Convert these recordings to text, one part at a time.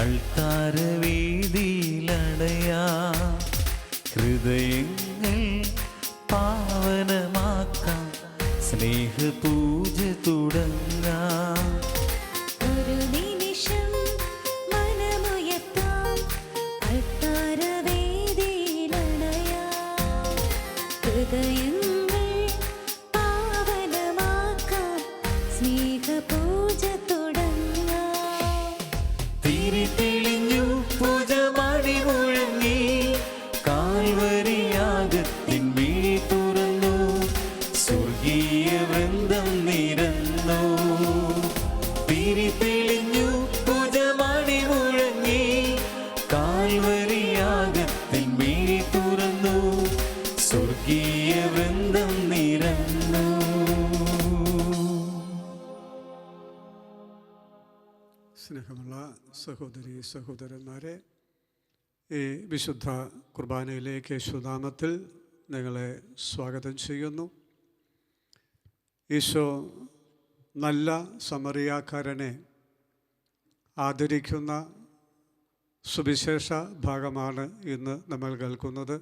അൾത്താരവേദിയിലടയാ ഹൃദയങ്ങൾ പാവനമാക്കാം, സ്നേഹപൂജ തുടങ്ങാം. ഒരു നിമിഷം മനമുയർത്താം, അൾത്താരവേദിയിലണയാം. ഹൃദയങ്ങൾ പാവനമാക്കാം, സ്നേഹപൂജ തുടങ്ങാം. തിരി തെളിഞ്ഞു പൂജമണി മുഴങ്ങി, കാൽവരിയാഗത്തിൻ മിഴി തുറന്നു, സ്വർഗീയ വൃന്ദം നിരന്നു. തിരി തെളിഞ്ഞു പൂജമണി മുഴങ്ങി, കാൽവരിയാഗത്തിൻ മിഴി തുറന്നു, സ്വർഗീയ വൃന്ദം നിരന്നു. സ്നേഹമുള്ള സഹോദരി സഹോദരന്മാരെ, ഈ വിശുദ്ധ കുർബാനയിലേക്ക് യേശുനാമത്തിൽ നിങ്ങളെ സ്വാഗതം ചെയ്യുന്നു. ഈശോ നല്ല സമറിയാക്കാരനെ ആദരിക്കുന്ന സുവിശേഷ ഭാഗമാണ് ഇന്ന് നമ്മൾ കേൾക്കുന്നത്.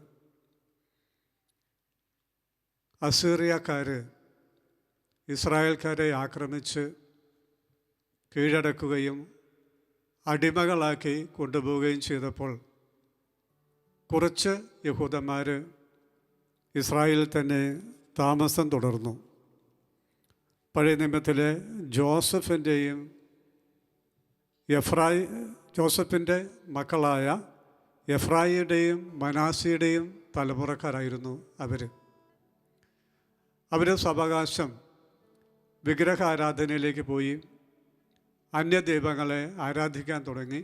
അസീറിയക്കാർ ഇസ്രായേൽക്കാരെ ആക്രമിച്ച് കീഴടക്കുകയും അടിമകളാക്കി കൊണ്ടുപോവുകയും ചെയ്തപ്പോൾ കുറച്ച് യഹൂദന്മാർ ഇസ്രായേലിൽ തന്നെ താമസം തുടർന്നു. പഴയ നിയമത്തിലെ ജോസഫിൻ്റെ മക്കളായ എഫ്രായിയുടെയും മനാസിയുടെയും തലമുറക്കാരായിരുന്നു അവർ സാവകാശം വിഗ്രഹാരാധനയിലേക്ക് പോയി അന്യദൈവങ്ങളെ ആരാധിക്കാൻ തുടങ്ങി.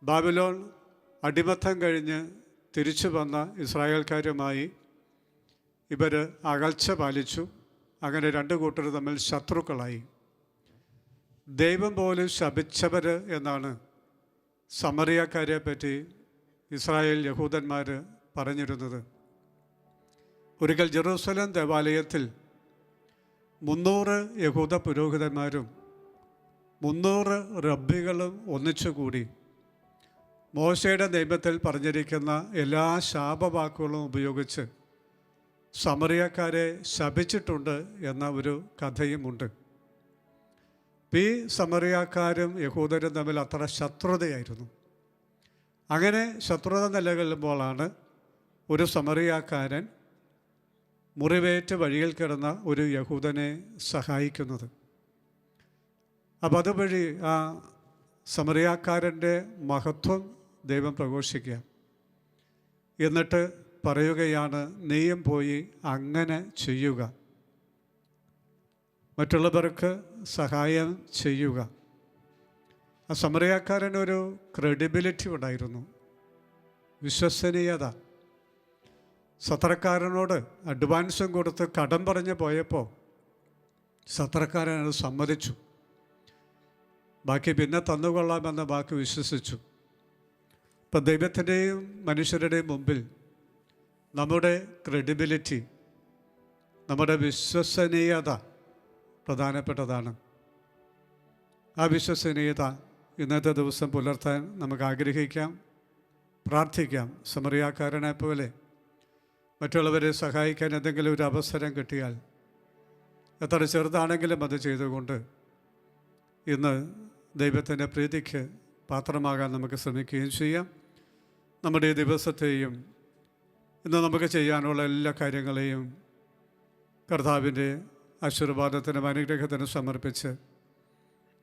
ബാബിലോൺ അടിമത്തം കഴിഞ്ഞ് തിരിച്ചു വന്ന ഇസ്രായേൽക്കാരുമായി ഇവർ അകൽച്ച പാലിച്ചു. അങ്ങനെ രണ്ട് കൂട്ടർ തമ്മിൽ ശത്രുക്കളായി. ദൈവം പോലും ശപിച്ചവർ എന്നാണ് സമറിയക്കാരെ പറ്റി ഇസ്രായേൽ യഹൂദന്മാർ പറഞ്ഞിരുന്നത്. ഒരിക്കൽ ജെറൂസലേം ദേവാലയത്തിൽ 300 യഹൂദ പുരോഹിതന്മാരും 300 റബ്ബികളും ഒന്നിച്ചുകൂടി മോശയുടെ നിയമത്തിൽ പറഞ്ഞിരിക്കുന്ന എല്ലാ ശാപവാക്കുകളും ഉപയോഗിച്ച് സമറിയക്കാരെ ശപിച്ചിട്ടുണ്ട് എന്ന ഒരു കഥയുമുണ്ട്. ഈ സമറിയക്കാരും യഹൂദരും തമ്മിൽ അത്ര ശത്രുതയായിരുന്നു. അങ്ങനെ ശത്രുത നിലകൊള്ളുമ്പോഴാണ് ഒരു സമറിയക്കാരൻ മുറിവേറ്റ് വഴിയിൽ കിടന്ന ഒരു യഹൂദനെ സഹായിക്കുന്നത്. അപ്പം അതുവഴി ആ സമറിയക്കാരൻ്റെ മഹത്വം ദൈവം പ്രഘോഷിക്കുക. എന്നിട്ട് പറയുകയാണ്, നീയും പോയി അങ്ങനെ ചെയ്യുക, മറ്റുള്ളവർക്ക് സഹായം ചെയ്യുക. ആ സമറിയക്കാരനൊരു ക്രെഡിബിലിറ്റി ഉണ്ടായിരുന്നു, വിശ്വസനീയത. സത്രക്കാരനോട് അഡ്വാൻസും കൊടുത്ത് കടം പറഞ്ഞ് പോയപ്പോൾ സത്രക്കാരൻ അത് സമ്മതിച്ചു. ബാക്കി പിന്നെ തന്നുകൊള്ളാമെന്ന വാക്ക് വിശ്വസിച്ചു. ഇപ്പം ദൈവത്തിൻ്റെയും മനുഷ്യരുടെയും മുമ്പിൽ നമ്മുടെ ക്രെഡിബിലിറ്റി, നമ്മുടെ വിശ്വസനീയത പ്രധാനപ്പെട്ടതാണ്. ആ വിശ്വസനീയത ഇന്നത്തെ ദിവസം പുലർത്താൻ നമുക്ക് ആഗ്രഹിക്കാം, പ്രാർത്ഥിക്കാം. സമറിയക്കാരനെ പോലെ മറ്റുള്ളവരെ സഹായിക്കാൻ എന്തെങ്കിലും ഒരു അവസരം കിട്ടിയാൽ എത്ര ചെറുതാണെങ്കിലും അത് ചെയ്തുകൊണ്ട് ഇന്ന് ദൈവത്തിൻ്റെ പ്രീതിക്ക് പാത്രമാകാൻ നമുക്ക് ശ്രമിക്കുകയും ചെയ്യാം. നമ്മുടെ ഈ ദിവസത്തെയും ഇന്ന് നമുക്ക് ചെയ്യാനുള്ള എല്ലാ കാര്യങ്ങളെയും കർത്താവിൻ്റെ ആശീർവാദത്തിനും അനുഗ്രഹത്തിനും സമർപ്പിച്ച്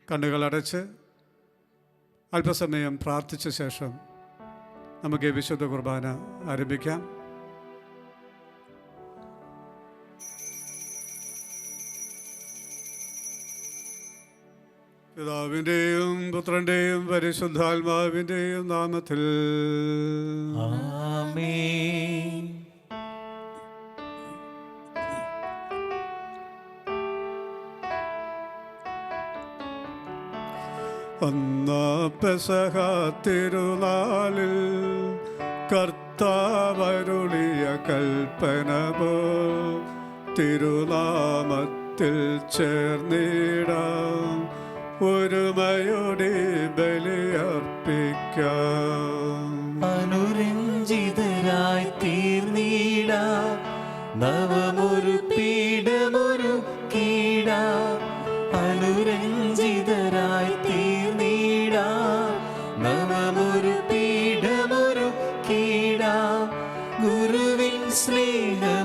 കണ്ണുകളടച്ച് അല്പസമയം പ്രാർത്ഥിച്ച ശേഷം നമുക്ക് ഈ വിശുദ്ധ കുർബാന ആരംഭിക്കാം. പിതാവിൻ്റെയും പുത്രൻ്റെയും പരിശുദ്ധാത്മാവിൻ്റെയും നാമത്തിൽ ആമേൻ. അന്നാ പെസഹ തിരുനാളിൽ കർത്താവരുളിയ കൽപ്പന പോ തിരുനാമത്തിൽ ചേർന്നിടാം ഒരുമയോടെ ബലിയർപ്പിക്കാം. അനുരഞ്ജിതരായി തീർന്നീട നവമൊരു പീഠമൊരു കീട. അനുരഞ്ജിതരായി തീർന്നീട നവമൊരു പീഠമൊരു കീട. ഗുരുവിൻ സ്നേഹമൊടിയാകം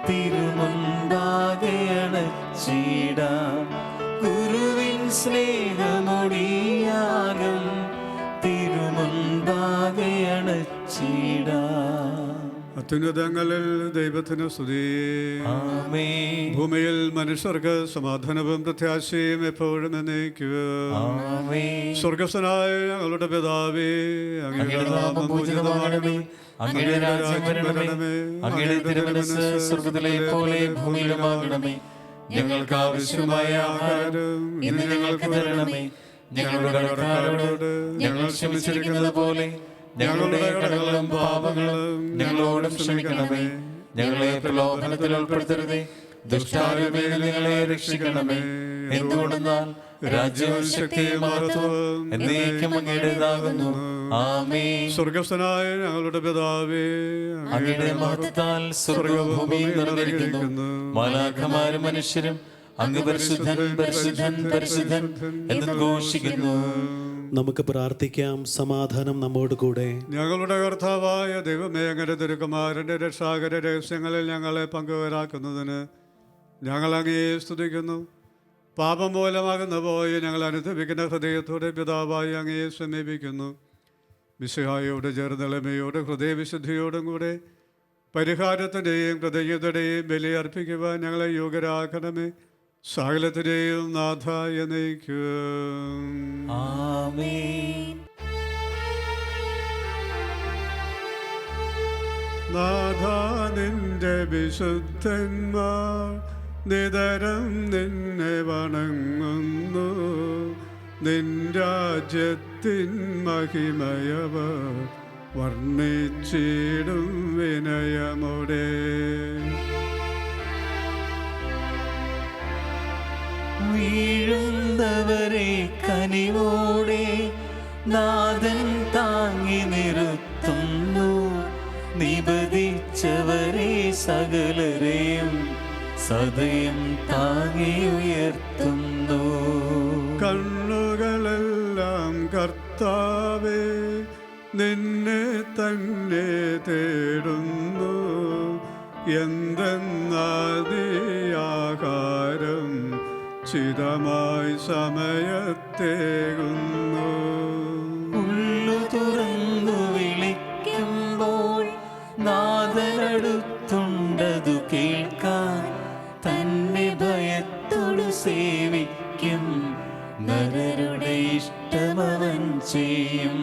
തിരുമുൻപാകെ അണച്ചിട. ഗുരുവിൻ സ്നേഹമൊടിയാകം തിരുമുൻപാകെ അണച്ചിട. അത്യുന്നതങ്ങളിൽ ദൈവത്തിന് സ്തുതി. ആമേൻ. ഭൂമിയിൽ മനുഷ്യർക്ക് സമാധാനവും പ്രത്യാശയും എപ്പോഴും എന്നേക്കും. ആമേൻ. സ്വർഗസ്ഥനായ ഞങ്ങളുടെ പിതാവേ, അങ്ങയുടെ നാമം പൂജിതമാകണമേ. അങ്ങയുടെ രാജ്യം വരണമേ. അങ്ങയുടെ തിരുമനസ്സ് സ്വർഗ്ഗത്തിലെ പോലെ ഭൂമിയിലുമാകണമേ. ഞങ്ങൾക്ക് ആവശ്യമായ ആഹാരം ഇന്ന് ഞങ്ങൾക്ക് തരണമേ. ഞങ്ങളുടെ കടക്കാരോട് ഞങ്ങൾ ക്ഷമിച്ചിരിക്കുന്നത് പോലെ ഞങ്ങളുടെ കടങ്ങളും പാപങ്ങളും ഞങ്ങളോടും ക്ഷമിക്കണമേ. ഞങ്ങളെ പ്രലോഭനത്തിൽ ഉൾപ്പെടുത്തരുതേ, ദുഷ്ടാരൂപയിൽ ഞങ്ങളെ രക്ഷിക്കണമേ. എന്തുകൊണ്ടെന്നാൽ രാജ്യവും ശക്തിയും മഹത്വവും എന്നേക്കും അങ്ങയുടേതാകുന്നു. ആമേൻ. സ്വർഗസ്ഥനായ ഞങ്ങളുടെ പിതാവേ, അങ്ങയുടെ മഹത്വത്താൽ സ്വർഗ്ഗവും ഭൂമിയും നിറഞ്ഞിരിക്കുന്നു. മാലാഖമാരും മനുഷ്യരും അങ്ങ് പരിശുദ്ധൻ പരിശുദ്ധൻ പരിശുദ്ധൻ എന്ന് ഘോഷിക്കുന്നു. നമുക്ക് പ്രാർത്ഥിക്കാം. സമാധാനം നമ്മോട് കൂടെ. ഞങ്ങളുടെ കർത്താവായ ദൈവമേ, അങ്ങയുടെ തിരുക്കുമാരൻ്റെ രക്ഷാകര രഹസ്യങ്ങളിൽ ഞങ്ങളെ പങ്കുവരാക്കുന്നതിന് ഞങ്ങൾ അങ്ങയെ സ്തുതിക്കുന്നു. പാപം മൂലമാകുന്ന പോയി ഞങ്ങൾ അനുഭവിക്കുന്ന ഹൃദയത്തോടെ പിതാവായി അങ്ങയെ സമീപിക്കുന്നു. മിശിഹായോട് ചേർന്നെളിമയോട് ഹൃദയവിശുദ്ധിയോടും കൂടെ പരിഹാരത്തിൻ്റെയും കൃതജ്ഞതയുടെയും ബലിയർപ്പിക്കുവാൻ ഞങ്ങളെ യോഗ്യരാക്കണമേ. സകലത്തിൻ്റെയും നാഥ എന്നേക്കും. ആമേൻ. നാഥ, നിന്റെ വിശുദ്ധന്മാർ നിതരം നിന്നെ വണങ്ങുന്നു. നിൻ രാജ്യത്തിൻ മഹിമയവർ വർണ്ണിച്ചിടും വിനയമോടെ. വീഴുന്നവരെ കനിവോടെ നാഥൻ താങ്ങി നിർത്തുന്നു. നിബദിച്ചവരെ സകലരെയും സദയം താങ്ങി ഉയർത്തുന്നു. കണ്ണുകളെല്ലാം കർത്താവേ നിന്നെ തന്നെ തേടുന്നു. എന്തെന്നാൽ നീ ആഹാരം ചിതമായി സമയത്തേകുന്നു. ഉള്ളു തുറന്നു വിളിക്കുമ്പോൾ നാഥനടുത്തുണ്ടതു കേൾക്കാൻ. തന്നെ ഭയത്തോടു സേവിക്കും നരരുടെ ഇഷ്ടമവൻ ചെയ്യും.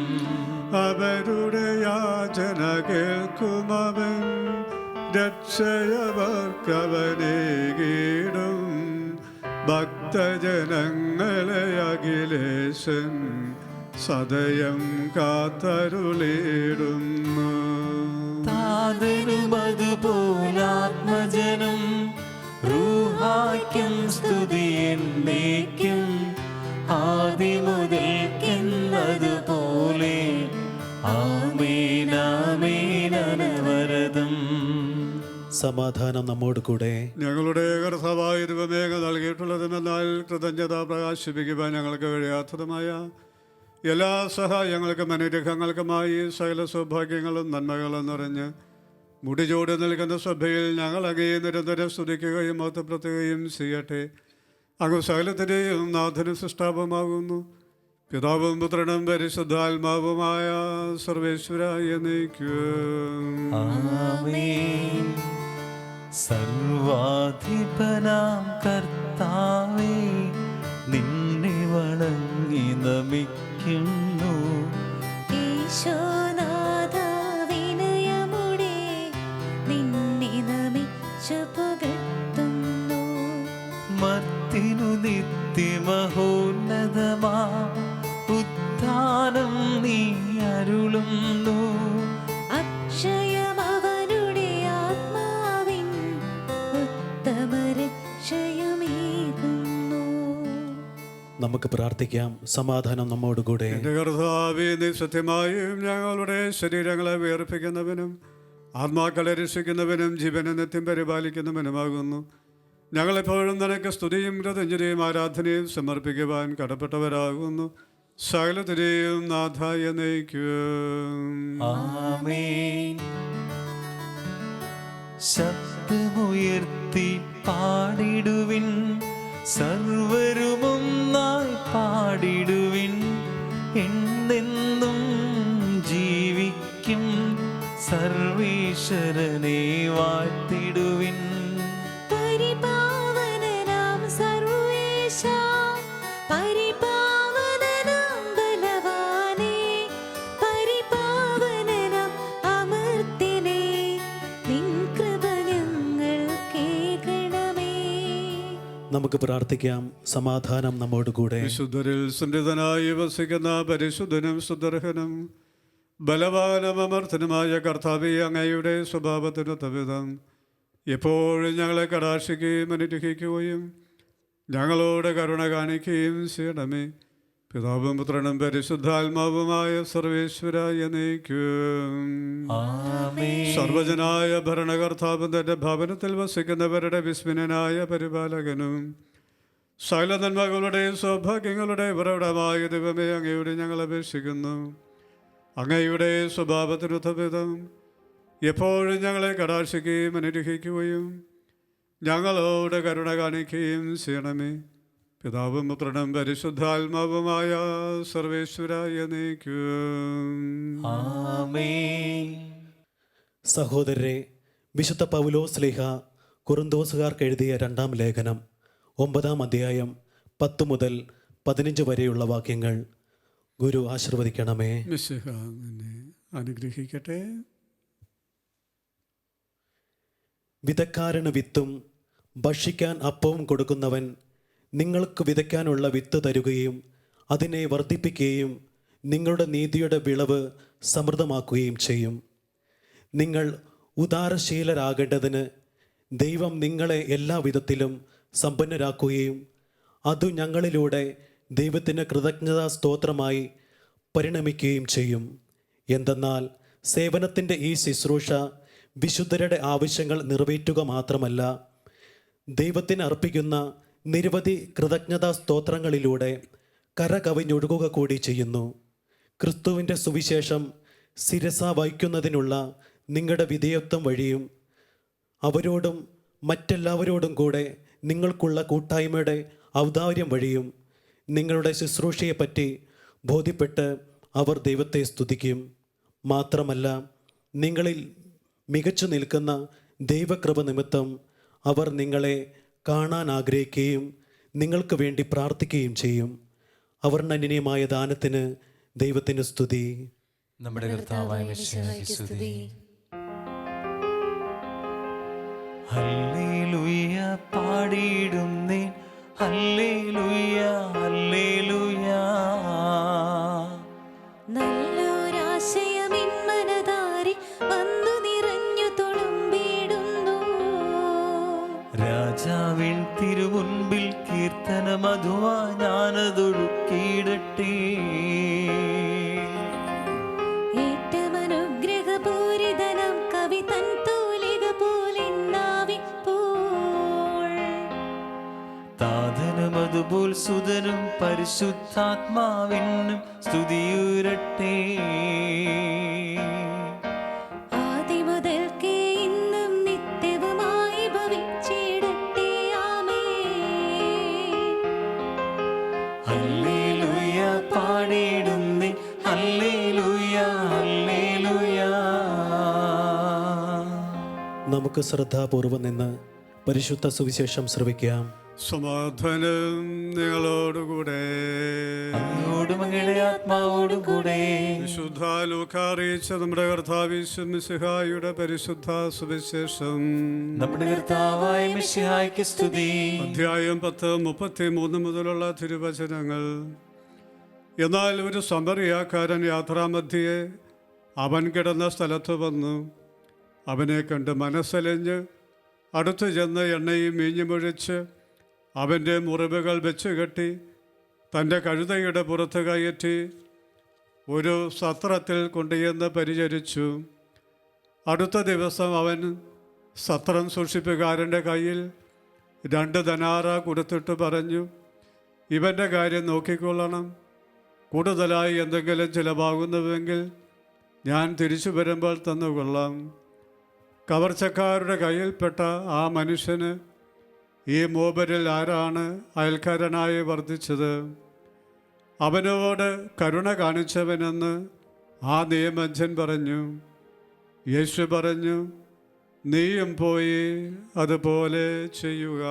അവരുടെ യാചന കേൾക്കുമവൻ, രക്ഷയവർക്കവനേകിടും. ഭക്തജനങ്ങളെ അഖിലേശൻ സദയം കാത്തരുളിടുന്നു. താതനും അതുപോലാത്മജനം റൂഹായ്ക്കും സ്തുതി എന്നേക്കും. ആദിമുതൽക്കെന്നതുപോലെ ആമേൻ ആമേൻ അനവരതം. സമാധാനം നമ്മോട് കൂടെ. ഞങ്ങളുടെ കർത്താവായ ദൈവമേ, നൽകിയിട്ടുള്ളതുമെന്നാൽ കൃതജ്ഞത പ്രകാശിപ്പിക്കുവാൻ ഞങ്ങൾക്ക് കഴിയാത്തതുമായ എല്ലാ സഹായങ്ങൾക്കും അനുഗ്രഹങ്ങൾക്കുമായി സകല സൗഭാഗ്യങ്ങളും നന്മകളും നിറഞ്ഞ് മുടിചൂട് നിൽക്കുന്ന സഭയിൽ ഞങ്ങൾ അങ്ങയെ നിരന്തരം സ്തുതിക്കുകയും മഹത്വപ്പെടുത്തുകയും ചെയ്യട്ടെ. അങ്ങ് സകലത്തിൻ്റെയും നാഥനും സൃഷ്ടാവുമാകുന്നു. പിതാവും പുത്രനും പരിശുദ്ധാത്മാവുമായ സർവേശ്വര എന്നേക്കും. ആമേൻ. സർവാധിപനാം കർത്താവേ, നിന്നെ വണങ്ങി നമിക്കുന്നു. ഈശോനാഥ, വിനയമോടെ നിന്നെ നമിച്ചു പുകഴ്ത്തുന്നു. മർത്തിനു നിത്യമഹോന്നതമാ ഉത്ഥാനം നീ അരുളുന്നു. അക്ഷയമവനുടെ ആത്മാവിൻ ഉത്തമ രക്ഷയുമേകുന്നു. നമുക്ക് പ്രാർത്ഥിക്കാം. സമാധാനം നമ്മോടുകൂടെ. എൻ്റെ കർത്താവേ, നീ സത്യമായും ഞങ്ങളുടെ ശരീരങ്ങളെ വേർപ്പിക്കുന്നവനും ആത്മാക്കളെ രക്ഷിക്കുന്നവനും ജീവനെ നിത്യം പരിപാലിക്കുന്നവനുമാകുന്നു. ഞങ്ങളെപ്പോഴും നിനക്ക് സ്തുതിയും കൃതജ്ഞതയും ആരാധനയും സമർപ്പിക്കുവാൻ കടപ്പെട്ടവരാകുന്നു. സകലത്തിനെയും നാഥായ നയിക്കും. ആമേൻ. ശബ്ദമുയർത്തി പാടിടുവിൻ, സർവരുമൊന്നായി പാടിടുവിൻ. എന്നെന്നും ജീവിക്കും സർവീശ്വരനെ വാഴ്ത്തിടുവിൻ. പരിപാവനനാം സർവേശ, പരിപാവനനാം ബലവാനേ, പരിപാവനനാം അമർത്തിനേ, നിൻ കൃപ ഞങ്ങൾ കേൾക്കണമേ. നമുക്ക് പ്രാർത്ഥിക്കാം. സമാധാനം നമ്മോടുകൂടെ. വിശുദ്ധരിൽ സുന്ദരനായി വസിക്കുന്ന പരിശുദ്ധനും സുദർഹനും ബലവാനും അമർത്തനുമായ കർത്താവേ, അങ്ങയുടെ സ്വഭാവത്തിനൊത്ത വിധം എപ്പോഴും ഞങ്ങളെ കടാക്ഷിക്കുകയും അനുഗ്രഹിക്കുകയും ഞങ്ങളോട് കരുണ കാണിക്കുകയും ചെയ്യണമേ. പിതാവും പുത്രനും പരിശുദ്ധാത്മാവുമായ സർവേശ്വരായ എന്നേക്കും. സർവജനായ ഭരണകർത്താവും തൻ്റെ ഭവനത്തിൽ വസിക്കുന്നവരുടെ വിസ്മയനായ പരിപാലകനും സകല നന്മകളുടെ സൗഭാഗ്യങ്ങളുടെ ഉറവിടമായ ദൈവമേ, അങ്ങയോട് ഞങ്ങൾ അപേക്ഷിക്കുന്നു. അങ്ങയുടെ സ്വഭാവത്തിനൊത്ത വിധം എപ്പോഴും ഞങ്ങളെ കടാക്ഷിക്കുകയും അനുഗ്രഹിക്കുകയും ഞങ്ങളോട് കരുണ കാണിക്കുകയും ചെയ്യണമേ. പിതാവും പുത്രനും പരിശുദ്ധാത്മാവുമായ സർവേശ്വരായ എന്നേക്കും. സഹോദരരെ, വിശുദ്ധ പൗലോസ് ശ്ലീഹ കൊറിന്തോസുകാർക്ക് എഴുതിയ 2-ാം ലേഖനം 9-ാം അധ്യായം 10 മുതൽ 15 വരെയുള്ള വാക്യങ്ങൾ ഗുരു ആശീർവദിക്കണമേ. മിശിഹ നിന്നെ അനുഗ്രഹിക്കട്ടെ. വിതക്കാരന് വിത്തും ഭക്ഷിക്കാൻ അപ്പവും കൊടുക്കുന്നവൻ നിങ്ങൾക്ക് വിതയ്ക്കാനുള്ള വിത്ത് തരുകയും അതിനെ വർദ്ധിപ്പിക്കുകയും നിങ്ങളുടെ നീതിയുടെ വിളവ് സമൃദ്ധമാക്കുകയും ചെയ്യും. നിങ്ങൾ ഉദാരശീലരാകേണ്ടതിന് ദൈവം നിങ്ങളെ എല്ലാ വിധത്തിലും സമ്പന്നരാക്കുകയും അതു ഞങ്ങളിലൂടെ ദൈവത്തിന് കൃതജ്ഞതാ സ്തോത്രമായി പരിണമിക്കുകയും ചെയ്യും. എന്തെന്നാൽ സേവനത്തിൻ്റെ ഈ ശുശ്രൂഷ വിശുദ്ധരുടെ ആവശ്യങ്ങൾ നിറവേറ്റുക മാത്രമല്ല, ദൈവത്തിന് അർപ്പിക്കുന്ന നിരവധി കൃതജ്ഞതാ സ്തോത്രങ്ങളിലൂടെ കരകവിഞ്ഞൊഴുകുക കൂടി ചെയ്യുന്നു. ക്രിസ്തുവിൻ്റെ സുവിശേഷം ശിരസ വഹിക്കുന്നതിനുള്ള നിങ്ങളുടെ വിധേയത്വം വഴിയും അവരോടും മറ്റെല്ലാവരോടും കൂടെ നിങ്ങൾക്കുള്ള കൂട്ടായ്മയുടെ ഔദാര്യം വഴിയും നിങ്ങളുടെ ശുശ്രൂഷയെപ്പറ്റി ബോധ്യപ്പെട്ട് അവർ ദൈവത്തെ സ്തുതിക്കും. മാത്രമല്ല, നിങ്ങളിൽ മികച്ചു നിൽക്കുന്ന ദൈവകൃപ നിമിത്തം അവർ നിങ്ങളെ കാണാൻ ആഗ്രഹിക്കുകയും നിങ്ങൾക്ക് വേണ്ടി പ്രാർത്ഥിക്കുകയും ചെയ്യും. അവർണ്ണനീയമായ ദാനത്തിന് ദൈവത്തിന് സ്തുതി. നമ്മുടെ കർത്താവായ മിശിഹായ്ക്ക് സ്തുതി. ഹല്ലേലൂയ പാടിയിടുന്നേ, ഹല്ലേലൂയ ഹല്ലേലൂയ. നല്ലൊരാശയമിൻ മനതാരിൽ വന്നു നിറഞ്ഞു തുളുമ്പിടുന്നു. രാജാവിൻ തിരുമുൻപിൽ കീർത്തന മധുവാ ഞാനതൊഴുക്കിയിടട്ടെ. ഏറ്റമനുഗ്രഹപൂരിതനം കവി തൻ തൂലിക പോലെന്നാവിപ്പോൾ. താതനും അതുപോൽ സുതനും പരിശുദ്ധാത്മാവിനും സ്തുതിയുരട്ടെ. ആദിമുതൽക്കേ ഇന്നും നിത്യവുമായി ഭവിച്ചിടട്ടെ. ആമേൻ. ഹല്ലേലൂയ പാടിയിടുന്നേ, ഹല്ലേലൂയ ഹല്ലേലൂയ. നമുക്ക് ശ്രദ്ധാപൂർവം നിന്ന് പരിശുദ്ധ സുവിശേഷം ശ്രവിക്കാം. സമാധാനം നിങ്ങളോടുകൂടെ. അങ്ങയോടും അങ്ങയുടെ ആത്മാവോടും കൂടെ. വിശുദ്ധ ലൂക്കാ അറിയിച്ച നമ്മുടെ കർത്താവ് മിശിഹായുടെ പരിശുദ്ധ സുവിശേഷം. നമ്മുടെ കർത്താവായ മിശിഹായ്ക്ക് സ്തുതി. അധ്യായം 10:33 മുതലുള്ള തിരുവചനങ്ങൾ. എന്നാൽ ഒരു സമറിയാക്കാരൻ യാത്രാമധ്യേ അവൻ കിടന്ന സ്ഥലത്ത് വന്നു. അവനെ കണ്ട് മനസ്സലിഞ്ഞ് അടുത്ത് ചെന്ന് എണ്ണയും മീഞ്ഞുമൊഴിച്ച് അവൻ്റെ മുറിവുകൾ വെച്ച് കെട്ടി തൻ്റെ കഴുതയുടെ പുറത്ത് കയറ്റി ഒരു സത്രത്തിൽ കൊണ്ടുചെന്ന് പരിചരിച്ചു. അടുത്ത ദിവസം അവൻ സത്രം സൂക്ഷിപ്പുകാരൻ്റെ കയ്യിൽ 2 ധനാറ കൊടുത്തിട്ട് പറഞ്ഞു, ഇവൻ്റെ കാര്യം നോക്കിക്കൊള്ളണം. കൂടുതലായി എന്തെങ്കിലും ചിലവാകുന്നുവെങ്കിൽ ഞാൻ തിരിച്ചു വരുമ്പോൾ തന്നുകൊള്ളാം. കവർച്ചക്കാരുടെ കയ്യിൽപ്പെട്ട ആ മനുഷ്യന് ഈ മൂവരിൽ ആരാണ് അയൽക്കാരനായി വർദ്ധിച്ചത്? അവനോട് കരുണ കാണിച്ചവനെന്ന് ആ നിയമജ്ഞൻ പറഞ്ഞു. യേശു പറഞ്ഞു, നീയും പോയി അതുപോലെ ചെയ്യുക.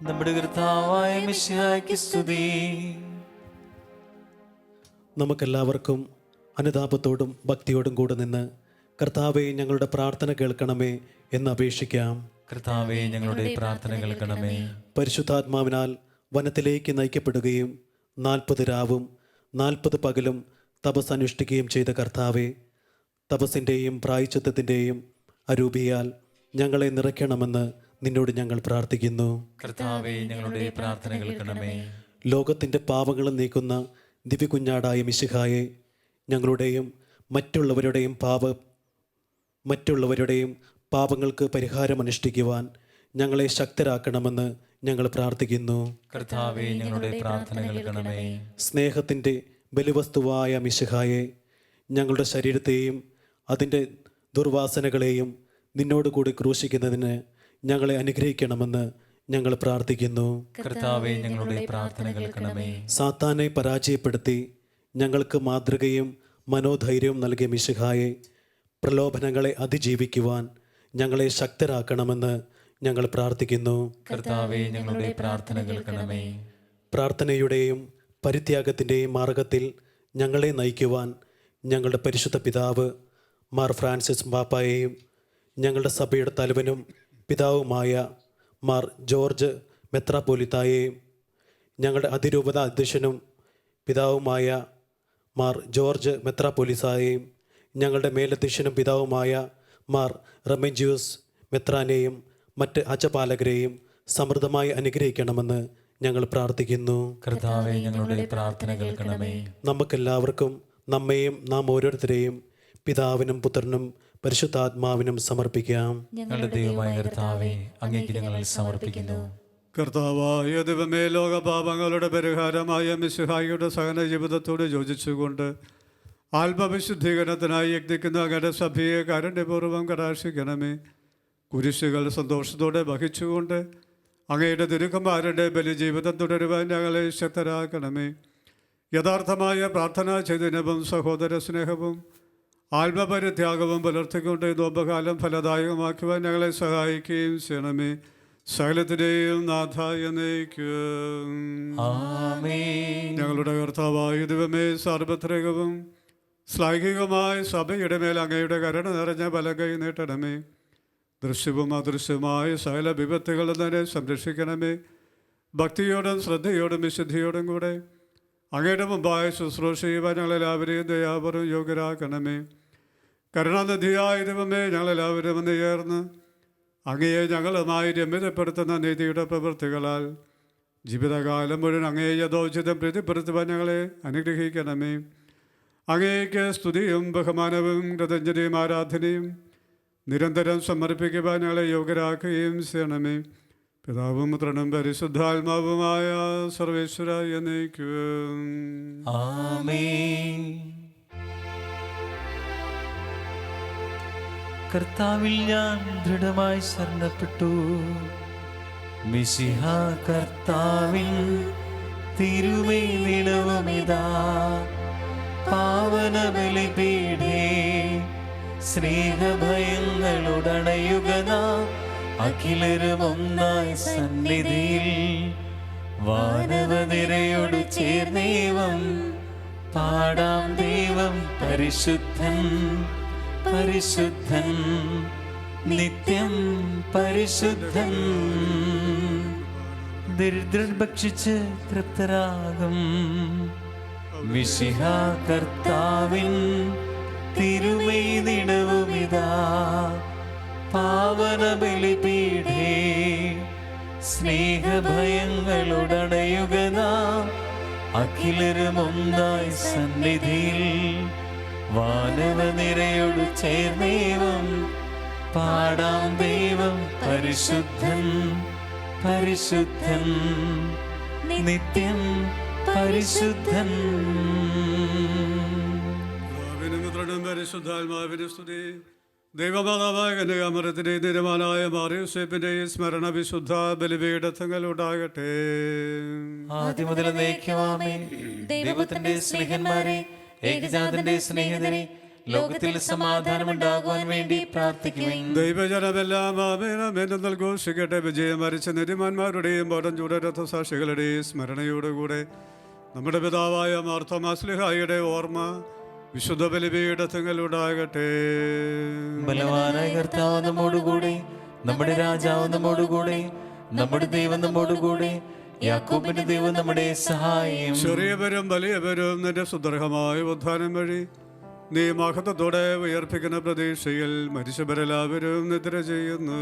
നമ്മുടെ കർത്താവായ മിശിഹായ്ക്ക് സ്തുതി. നമുക്കെല്ലാവർക്കും അനുതാപത്തോടും ഭക്തിയോടും കൂടെ നിന്ന് കർത്താവെ ഞങ്ങളുടെ പ്രാർത്ഥന കേൾക്കണമേ എന്ന് അപേക്ഷിക്കാം. കർത്താവേ, ഞങ്ങളുടെ പ്രാർത്ഥന കേൾക്കണമേ. പരിശുദ്ധാത്മാവിനാൽ വനത്തിലേക്ക് നയിക്കപ്പെടുകയും 40 രാവും 40 പകലും തപസ് അനുഷ്ഠിക്കുകയും ചെയ്ത കർത്താവെ, തപസ്സിൻ്റെയും പ്രായശ്ചിത്തത്തിൻ്റെയും അരൂപിയാൽ ഞങ്ങളെ നിറയ്ക്കണമെന്ന് നിന്നോട് ഞങ്ങൾ പ്രാർത്ഥിക്കുന്നു. കർത്താവേ, ഞങ്ങളുടെ പ്രാർത്ഥന കേൾക്കണമേ. ലോകത്തിൻ്റെ പാപങ്ങളും നീക്കുന്ന ദിവ്യകുഞ്ഞാടായ മിശിഹായെ, ഞങ്ങളുടെയും മറ്റുള്ളവരുടെയും പാപങ്ങൾക്ക് പരിഹാരം അനുഷ്ഠിക്കുവാൻ ഞങ്ങളെ ശക്തരാക്കണമെന്ന് ഞങ്ങൾ പ്രാർത്ഥിക്കുന്നു. കർത്താവേ, ഞങ്ങളുടെ പ്രാർത്ഥന കേൾക്കണമേ. സ്നേഹത്തിൻ്റെ ബലിവസ്തുവായ മിശിഹായെ, ഞങ്ങളുടെ ശരീരത്തെയും അതിൻ്റെ ദുർവാസനകളെയും നിന്നോടുകൂടി ക്രൂശിക്കുന്നതിന് ഞങ്ങളെ അനുഗ്രഹിക്കണമെന്ന് ഞങ്ങൾ പ്രാർത്ഥിക്കുന്നു. കർത്താവേ, ഞങ്ങളുടെ പ്രാർത്ഥന കേൾക്കണമേ. സാത്താനെ പരാജയപ്പെടുത്തി ഞങ്ങൾക്ക് മാതൃകയും മനോധൈര്യവും നൽകിയ മിശിഹായെ, പ്രലോഭനങ്ങളെ അതിജീവിക്കുവാൻ ഞങ്ങളെ ശക്തരാക്കണമെന്ന് ഞങ്ങൾ പ്രാർത്ഥിക്കുന്നു. കർത്താവേ, ഞങ്ങളുടെ പ്രാർത്ഥന കേൾക്കണമേ. പ്രാർത്ഥനയുടെയും പരിത്യാഗത്തിൻ്റെയും മാർഗത്തിൽ ഞങ്ങളെ നയിക്കുവാൻ ഞങ്ങളുടെ പരിശുദ്ധ പിതാവ് മാർ ഫ്രാൻസിസ് പാപ്പായെയും ഞങ്ങളുടെ സഭയുടെ തലവനും പിതാവുമായ മാർ ജോർജ് മെത്രാപ്പോലിത്തായെയും ഞങ്ങളുടെ അതിരൂപത അധ്യക്ഷനും പിതാവുമായ മാർ ജോർജ് മെത്രാപ്പോലിസായെയും ഞങ്ങളുടെ മേലധ്യക്ഷനും പിതാവുമായ മാർ റെമജിയൂസ് മെത്രാനെയും മറ്റ് അച്ചപാലകരെയും സമൃദ്ധമായി അനുഗ്രഹിക്കണമെന്ന് ഞങ്ങൾ പ്രാർത്ഥിക്കുന്നു. കർത്താവേ, ഞങ്ങളുടെ പ്രാർത്ഥന കേൾക്കണമേ. നമുക്കെല്ലാവർക്കും നമ്മെയും നാം ഓരോരുത്തരെയും പിതാവിനും പുത്രനും പരിശുദ്ധാത്മാവിനും സമർപ്പിക്കാം. ഞങ്ങളുടെ ദൈവമായ കർത്താവേ, അങ്ങേക്ക് ഞങ്ങൾ സമർപ്പിക്കുന്നു. കർത്താവായ ദൈവമേ, ലോകപാപങ്ങളുടെ പരിഹാരമായ മിശിഹായുടെ സഹന ജീവിതത്തോട് യോജിച്ചുകൊണ്ട് ആത്മവിശുദ്ധീകരണത്തിനായി യജ്ഞിക്കുന്ന അങ്ങയുടെ സഭയെ കാരുണ്യപൂർവ്വം കടാക്ഷിക്കണമേ. കുരിശുകൾ സന്തോഷത്തോടെ വഹിച്ചുകൊണ്ട് അങ്ങയുടെ തിരുക്കുമാരൻ്റെ ബലിജീവിതം തുടരുവാൻ ഞങ്ങളെ ശക്തരാക്കണമേ. യഥാർത്ഥമായ പ്രാർത്ഥനാ ചൈതന്യവും സഹോദര സ്നേഹവും ആത്മപരിത്യാഗവും പുലർത്തിക്കൊണ്ട് നോമ്പുകാലം ഫലദായകമാക്കുവാൻ ഞങ്ങളെ സഹായിക്കുകയും ചെയ്യണമേ. സകലത്തിൻ്റെയും നാഥായ നയിക്കും. ഞങ്ങളുടെ കർത്താവായ ദൈവമേ, സാർവത്രികവും ശ്ലൈഹികമായ സഭയുടെ മേൽ അങ്ങയുടെ കരുണ നിറഞ്ഞ വലങ്കൈ നീട്ടണമേ. ദൃശ്യവും അദൃശ്യവുമായ സകല വിപത്തുകളിൽ തന്നെ സംരക്ഷിക്കണമേ. ഭക്തിയോടും ശ്രദ്ധയോടും വിശുദ്ധിയോടും കൂടെ അങ്ങയുടെ മുമ്പായ ശുശ്രൂഷ ചെയ്യുവാൻ ഞങ്ങളെല്ലാവരെയും ദയാപൂർവ്വം യോഗ്യരാക്കണമേ. കരുണാനിധിയായ ദൈവമേ, ഞങ്ങളെല്ലാവരും ഒന്ന് ചേർന്ന് അങ്ങയെ ഞങ്ങളുമായി രമ്യതപ്പെടുത്തുന്ന നീതിയുടെ പ്രവൃത്തികളാൽ ജീവിതകാലം മുഴുവൻ അങ്ങയെ യഥോചിതം പ്രീതിപ്പെടുത്തുവാൻ ഞങ്ങളെ അനുഗ്രഹിക്കണമേ. അങ്ങേക്ക് സ്തുതിയും ബഹുമാനവും കൃതജ്ഞതയും ആരാധനയും നിരന്തരം സമർപ്പിക്കുവാൻ ഞങ്ങളെ യോഗ്യരാക്കുകയും ചെയ്യണമേ. പിതാവും പുത്രനും പരിശുദ്ധാത്മാവുമായ സർവേശ്വര എന്നേക്കും. ആമേൻ. കർത്താവിൽ ഞാൻ ദൃഢമായി ശരണപ്പെട്ടു. മിശിഹ കർത്താവിൻ തിരുമേനിടവുമിതാ. പാവന ബലിപീഠേ സ്നേഹഭയങ്ങളുടണയുക നാം അഖിലരും ഒന്നായി സന്നിധിയിൽ. വാനവനിരയോട് ചേർന്നേവം പാടാം ദൈവം പരിശുദ്ധൻ പരിശുദ്ധൻ നിത്യം പരിശുദ്ധൻ. ദരിദ്രൻ ഭക്ഷിച്ച് തൃപ്തരാകും. മിശിഹ കർത്താവിൻ തിരുമേനിടവുമിതാ. പാവന ബലിപീഠേ സ്നേഹഭയങ്ങളുടണയുക നാം അഖിലരും ഒന്നായി സന്നിധിയിൽ വാനവനിരയോട് ചേർന്നേവം പാടാം ദൈവം പരിശുദ്ധൻ പരിശുദ്ധൻ നിത്യം പരിശുദ്ധൻ. പരിശുദ്ധാത്മാവിന്റെ സ്തുതി. ദൈവമാതാവായ കന്യകാമറിയത്തിന്റെ നിരമാനായ മാറിയൂസേപ്പിന്റെ സ്മരണ വിശുദ്ധ ബലിപീഠങ്ങളുണ്ടാകട്ടെ. ആദ്യം മുതൽ എന്നേക്കുമാമേ. ദൈവത്തിന്റെ സ്നേഹന്മാരെ, ഏകജാതന്റെ സ്നേഹിതരെ, ലോകത്തിൽ സമാധാനമുണ്ടാകുവാൻ വേണ്ടി പ്രാർത്ഥിക്കുവിൻ. ദൈവജനമെല്ലാം ആമേൻ ഘോഷിക്കട്ടെ. വിജയം വരിച്ച നീതിമാന്മാരുടെയും പടം ചൂട രഥസാക്ഷികളുടെയും സ്മരണയോടുകൂടെ നമ്മുടെ പിതാവായ മാർത്തോമാസ്ലിഹായുടെ ഓർമ്മ വിശുദ്ധ ബലിപീഠങ്ങളുണ്ടാകട്ടെ. ബലവാനായ കർത്താവ് നമ്മോടുകൂടെ, നമ്മുടെ രാജാവ് നമ്മോടുകൂടെ, നമ്മുടെ ദൈവം നമ്മോടുകൂടെ, യാക്കോബിന്റെ ദൈവം നമ്മുടെ സഹായം. ചെറിയവരും വലിയവരും നിന്റെ സുദൃഢമായ ഉദ്ധാനം വഴി നീ മഹത്വത്തോടെ ഉയർപ്പിക്കുന്ന പ്രതീക്ഷയിൽ മരിച്ചവരെല്ലാവരും നിദ്ര ചെയ്യുന്നു.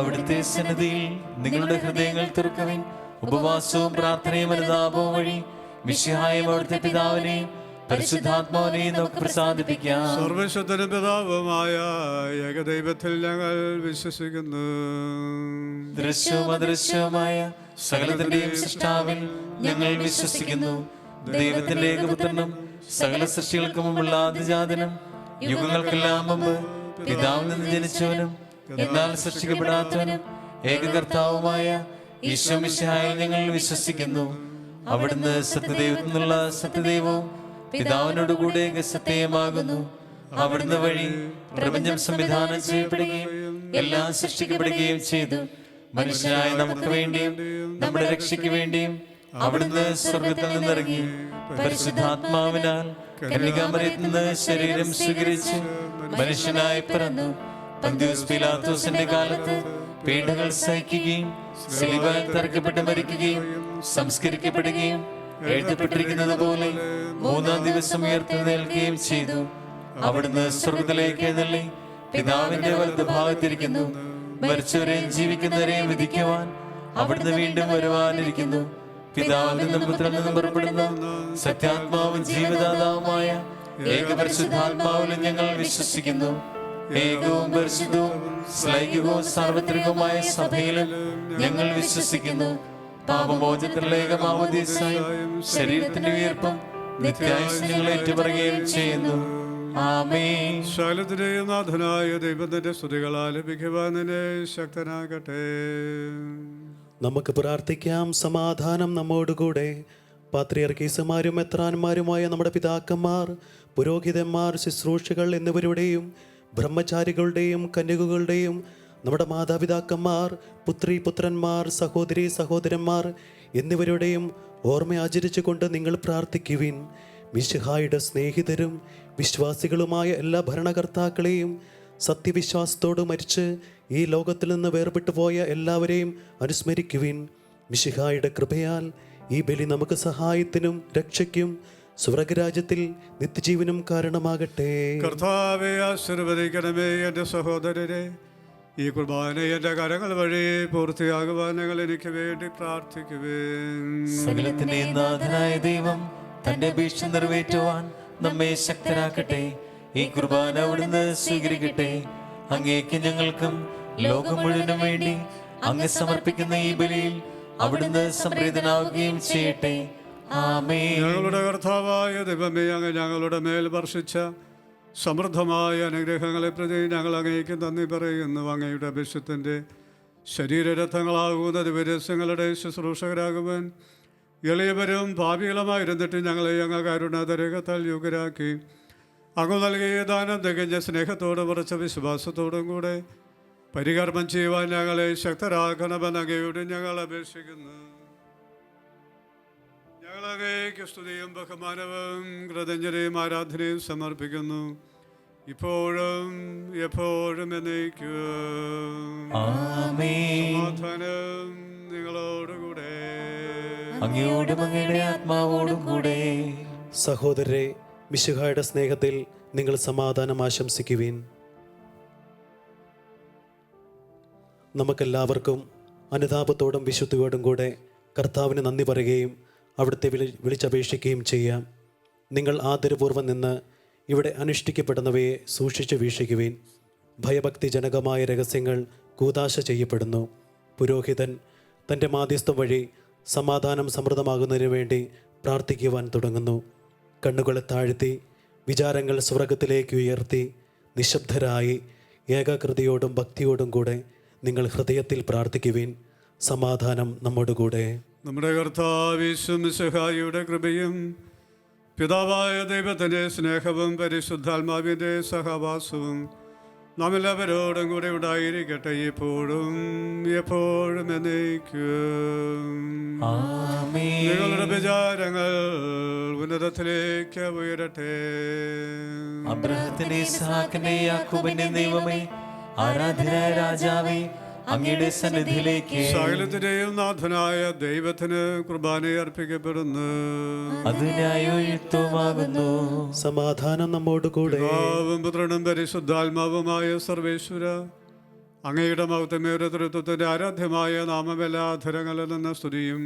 അവിടുത്തെ സന്നിധിയിൽ നിങ്ങളുടെ ഹൃദയങ്ങൾ തുറക്കുവിൻ. ഉപവാസവും പ്രാർത്ഥനയും അനുതാപവും വഴി മിശിഹായും അവിടുത്തെ പിതാവിനെയും പരിശുദ്ധാത്മാവിനെയും നമുക്ക് പ്രസാദിപ്പിക്കാം. സർവശക്തനും പിതാവുമായ ഏകദൈവത്തിൽ ഞങ്ങൾ വിശ്വസിക്കുന്നു. ദൃശ്യവും അദൃശ്യവുമായ സകലത്തിന്റെയും സൃഷ്ടാവിൽ ഞങ്ങൾ വിശ്വസിക്കുന്നു. ദൈവത്തിന്റെ ഏകപുത്രനും സകല സൃഷ്ടികൾക്ക് മുമ്പുള്ള ആദിജാതനും യുഗങ്ങൾക്കെല്ലാം മുമ്പ് പിതാവിൽ നിന്ന് ജനിച്ചവനും എന്നാൽ സൃഷ്ടിക്കപ്പെടാത്തവനും ഏകകർത്താവുമായ ഈശോ മിശിഹായിൽ ഞങ്ങൾ വിശ്വസിക്കുന്നു. അവിടുന്ന് സത്യദൈവത്തിൽ നിന്നുള്ള സത്യദൈവവും പിതാവിനോടുകൂടെ സത്യമാകുന്നു. അവിടുന്ന് വഴി പ്രപഞ്ചം സംവിധാനം ചെയ്യപ്പെടുകയും എല്ലാം സൃഷ്ടിക്കപ്പെടുകയും ചെയ്തു. മനുഷ്യനായ നമുക്ക് വേണ്ടിയും നമ്മുടെ രക്ഷയ്ക്ക് വേണ്ടിയും അവിടുന്ന് സ്വർഗത്തിൽ നിന്നിറങ്ങി പരിശുദ്ധാത്മാവിനാൽ കന്യകാമറിയത്തിൽ നിന്ന് ശരീരം സ്വീകരിച്ച് മനുഷ്യനായി പിറന്നു. പന്തിയോസ് പീലാത്തോസിന്റെ കാലത്ത് പീഡകൾ സഹിക്കുകയും സിലുവയിൽ തറയ്ക്കപ്പെട്ട് മരിക്കുകയും സംസ്കരിക്കപ്പെടുകയും എഴുതപ്പെട്ടിരിക്കുന്നത് പോലെ മൂന്നാം ദിവസം ഉയർത്തെഴുന്നേൽക്കുകയും ചെയ്തു. അവിടുന്ന് സ്വർഗ്ഗത്തിലേക്ക് എഴുന്നള്ളി പിതാവിന്റെ വലതുഭാഗത്തിരിക്കുന്നു. മരിച്ചവരെയും ജീവിക്കുന്നവരെയും വിധിക്കുവാൻ അവിടുന്ന് വീണ്ടും വരുവാനിരിക്കുന്നു. പിതാവിൽ നിന്നും പുത്രനിൽ നിന്നും പുറപ്പെടുന്ന സത്യാത്മാവും ജീവദാതാവുമായ ഏകപരിശുദ്ധാത്മാവിലും ഞങ്ങൾ വിശ്വസിക്കുന്നു. ഏകവും പരിശുദ്ധവും ശ്ലൈകികവും സാർവത്രികവുമായ സഭയിലും ഞങ്ങൾ വിശ്വസിക്കുന്നു. പാപമോചനത്തിലുള്ള ഏകമാമോദീസായും ശരീരത്തിന്റെ ഉയർപ്പും നിത്യായുസ്സും ഞങ്ങൾ ഏറ്റുപറയുകയും ചെയ്യുന്നു. ആമേൻ. സകലത്തിന്റെയും നാഥനായ ദൈവത്തിന്റെ സ്തുതികൾ ആലപിക്കുവാൻ നിന്നെ ശക്തനാകട്ടെ. നമുക്ക് പ്രാർത്ഥിക്കാം. സമാധാനം നമ്മോടുകൂടെ. പാത്രിയർക്കീസുമാരും മെത്രാന്മാരുമായ നമ്മുടെ പിതാക്കന്മാർ, പുരോഹിതന്മാർ, ശുശ്രൂഷകൾ എന്നിവരുടെയും ബ്രഹ്മചാരികളുടെയും കന്യകകളുടെയും നമ്മുടെ മാതാപിതാക്കന്മാർ, പുത്രി പുത്രന്മാർ, സഹോദരി സഹോദരന്മാർ എന്നിവരുടെയും ഓർമ്മ ആചരിച്ചുകൊണ്ട് നിങ്ങൾ പ്രാർത്ഥിക്കുവിൻ. മിശിഹായുടെ സ്നേഹിതരും വിശ്വാസികളുമായ എല്ലാ ഭരണകർത്താക്കളെയും സത്യവിശ്വാസത്തോട് മരിച്ച് ഈ ലോകത്തിൽ നിന്ന് വേർപെട്ടു പോയ എല്ലാവരെയും അനുസ്മരിക്കുവിൻ. മിശിഹായുടെ കൃപയാൽ ഈ ബലി നമുക്ക് സഹായത്തിനും രക്ഷയ്ക്കും സ്വർഗരാജ്യത്തിൽ നിത്യജീവനും കാരണമാകട്ടെ. കർത്താവേ, ആശീർവദിക്കണമേ എൻ്റെ സഹോദരരെ. ഈ കുർബാന എൻ്റെ കരങ്ങൾ വഴി പൂർത്തിയാകുവാൻ ഞങ്ങൾ എനിക്ക് വേണ്ടി പ്രാർത്ഥിക്കുവേൻ. സകലത്തിന്റെയും നാഥനായ ദൈവം തന്റെ അപേക്ഷ നിറവേറ്റുവാൻ നമ്മെ ശക്തരാക്കട്ടെ. ഈ കുർബാന അവിടുന്ന് സ്വീകരിക്കട്ടെ. അങ്ങേക്ക് ഞങ്ങൾക്കും ലോകം മുഴുവനും വേണ്ടി അങ്ങ് സമർപ്പിക്കുന്ന ഈ ബലിയിൽ അവിടുന്ന് സംപ്രീതനാവുകയും ചെയ്യട്ടെ. ആമേൻ. ഞങ്ങളുടെ കർത്താവായ ദൈവമേ, അങ്ങ് ഞങ്ങളുടെ മേൽ വർഷിച്ച സമൃദ്ധമായ അനുഗ്രഹങ്ങളെ പ്രതി ഞങ്ങൾ അങ്ങേക്ക് നന്ദി പറയുന്നു. അങ്ങയുടെ അഭിഷത്തിൻ്റെ ശരീരരഥങ്ങളാകുന്ന ദിവരസ്യങ്ങളുടെ ശുശ്രൂഷകരാകുവാൻ എളിയവരും ഭാവികളുമായിരുന്നിട്ട് ഞങ്ങളെ അങ്ങ് കരുണാതരകത്താൽ യോഗ്യരാക്കി. അങ്ങ് നൽകിയ ദാനം തികഞ്ഞ സ്നേഹത്തോടും ഉറച്ച വിശ്വാസത്തോടും കൂടെ പരികർമ്മം ചെയ്യുവാൻ ഞങ്ങളെ ശക്തരാക്കണമെന്ന് അങ്ങയോട് ഞങ്ങൾ അപേക്ഷിക്കുന്നു. ഞങ്ങളങ്ങേക്ക് സ്തുതിയും ബഹുമാനവും കൃതജ്ഞതയും ആരാധനയും സമർപ്പിക്കുന്നു, ഇപ്പോഴും എപ്പോഴും എന്നേക്കും. സമാധാനം നിങ്ങളോടുകൂടെ. അങ്ങയോടും അങ്ങയുടെ ആത്മാവോടും കൂടെ. സഹോദരരെ, മിശിഹായുടെ സ്നേഹത്തിൽ നിങ്ങൾ സമാധാനം ആശംസിക്കുവിൻ. നമുക്കെല്ലാവർക്കും അനുതാപത്തോടും വിശുദ്ധിയോടും കൂടെ കർത്താവിന് നന്ദി പറയുകയും അവിടുത്തെ വിളിച്ചപേക്ഷിക്കുകയും ചെയ്യാം. നിങ്ങൾ ആദരപൂർവ്വം നിന്ന് ഇവിടെ അനുഷ്ഠിക്കപ്പെടുന്നവയെ സൂക്ഷിച്ചു വീക്ഷിക്കുവിൻ. ഭയഭക്തിജനകമായ രഹസ്യങ്ങൾ കൂദാശ ചെയ്യപ്പെടുന്നു. പുരോഹിതൻ തൻ്റെ മാധ്യസ്ഥം വഴി സമാധാനം സമൃദ്ധമാകുന്നതിനു വേണ്ടി പ്രാർത്ഥിക്കുവാൻ തുടങ്ങുന്നു. കണ്ണുകളെ താഴ്ത്തി വിചാരങ്ങൾ സ്വർഗത്തിലേക്ക് ഉയർത്തി നിശബ്ദരായി ഏകാഗ്രതയോടും ഭക്തിയോടും കൂടെ നിങ്ങൾ ഹൃദയത്തിൽ പ്രാർത്ഥിക്കുവിൻ. സമാധാനം നമ്മോടുകൂടെ. നമ്മുടെ കർത്താവ് യേശു മിശിഹായുടെ കൃപയും പിതാവായ ദൈവത്തിൻ്റെ സ്നേഹവും പരിശുദ്ധാത്മാവിൻ്റെ സഹവാസവും നാം എല്ലാവരോടും കൂടെ ഉണ്ടായിരിക്കട്ടെ, എപ്പോഴും എപ്പോഴും എന്നേക്കും. നിങ്ങളുടെ വിചാരങ്ങൾ ഉന്നതത്തിലേക്ക് ഉയരട്ടെ. അബ്രഹത്തിന്റെ ഇസ്ഹാക്കിന്റെ യാക്കോബിന്റെ ദൈവമേ, ആരാധനായ രാജാവേ, അങ്ങയുടെ സന്നിധിയിലേക്ക് സകലത്തിന്റെയും നാഥനായ ദൈവത്തിന് കുർബാന അർപ്പിക്കപ്പെടുന്നു. അത് ന്യായയുക്തമാകുന്നു. സമാധാനം നമ്മോടുകൂടെ. പിതാവും പുത്രനും പരിശുദ്ധാത്മാവുമായ സർവേശ്വര, അങ്ങയുടെ മഹത്വമേറിയ തൃത്വത്തിന്റെ ആരാധ്യമായ നാമം എല്ലാ അധരങ്ങളിൽ നിന്ന് സ്തുതിയും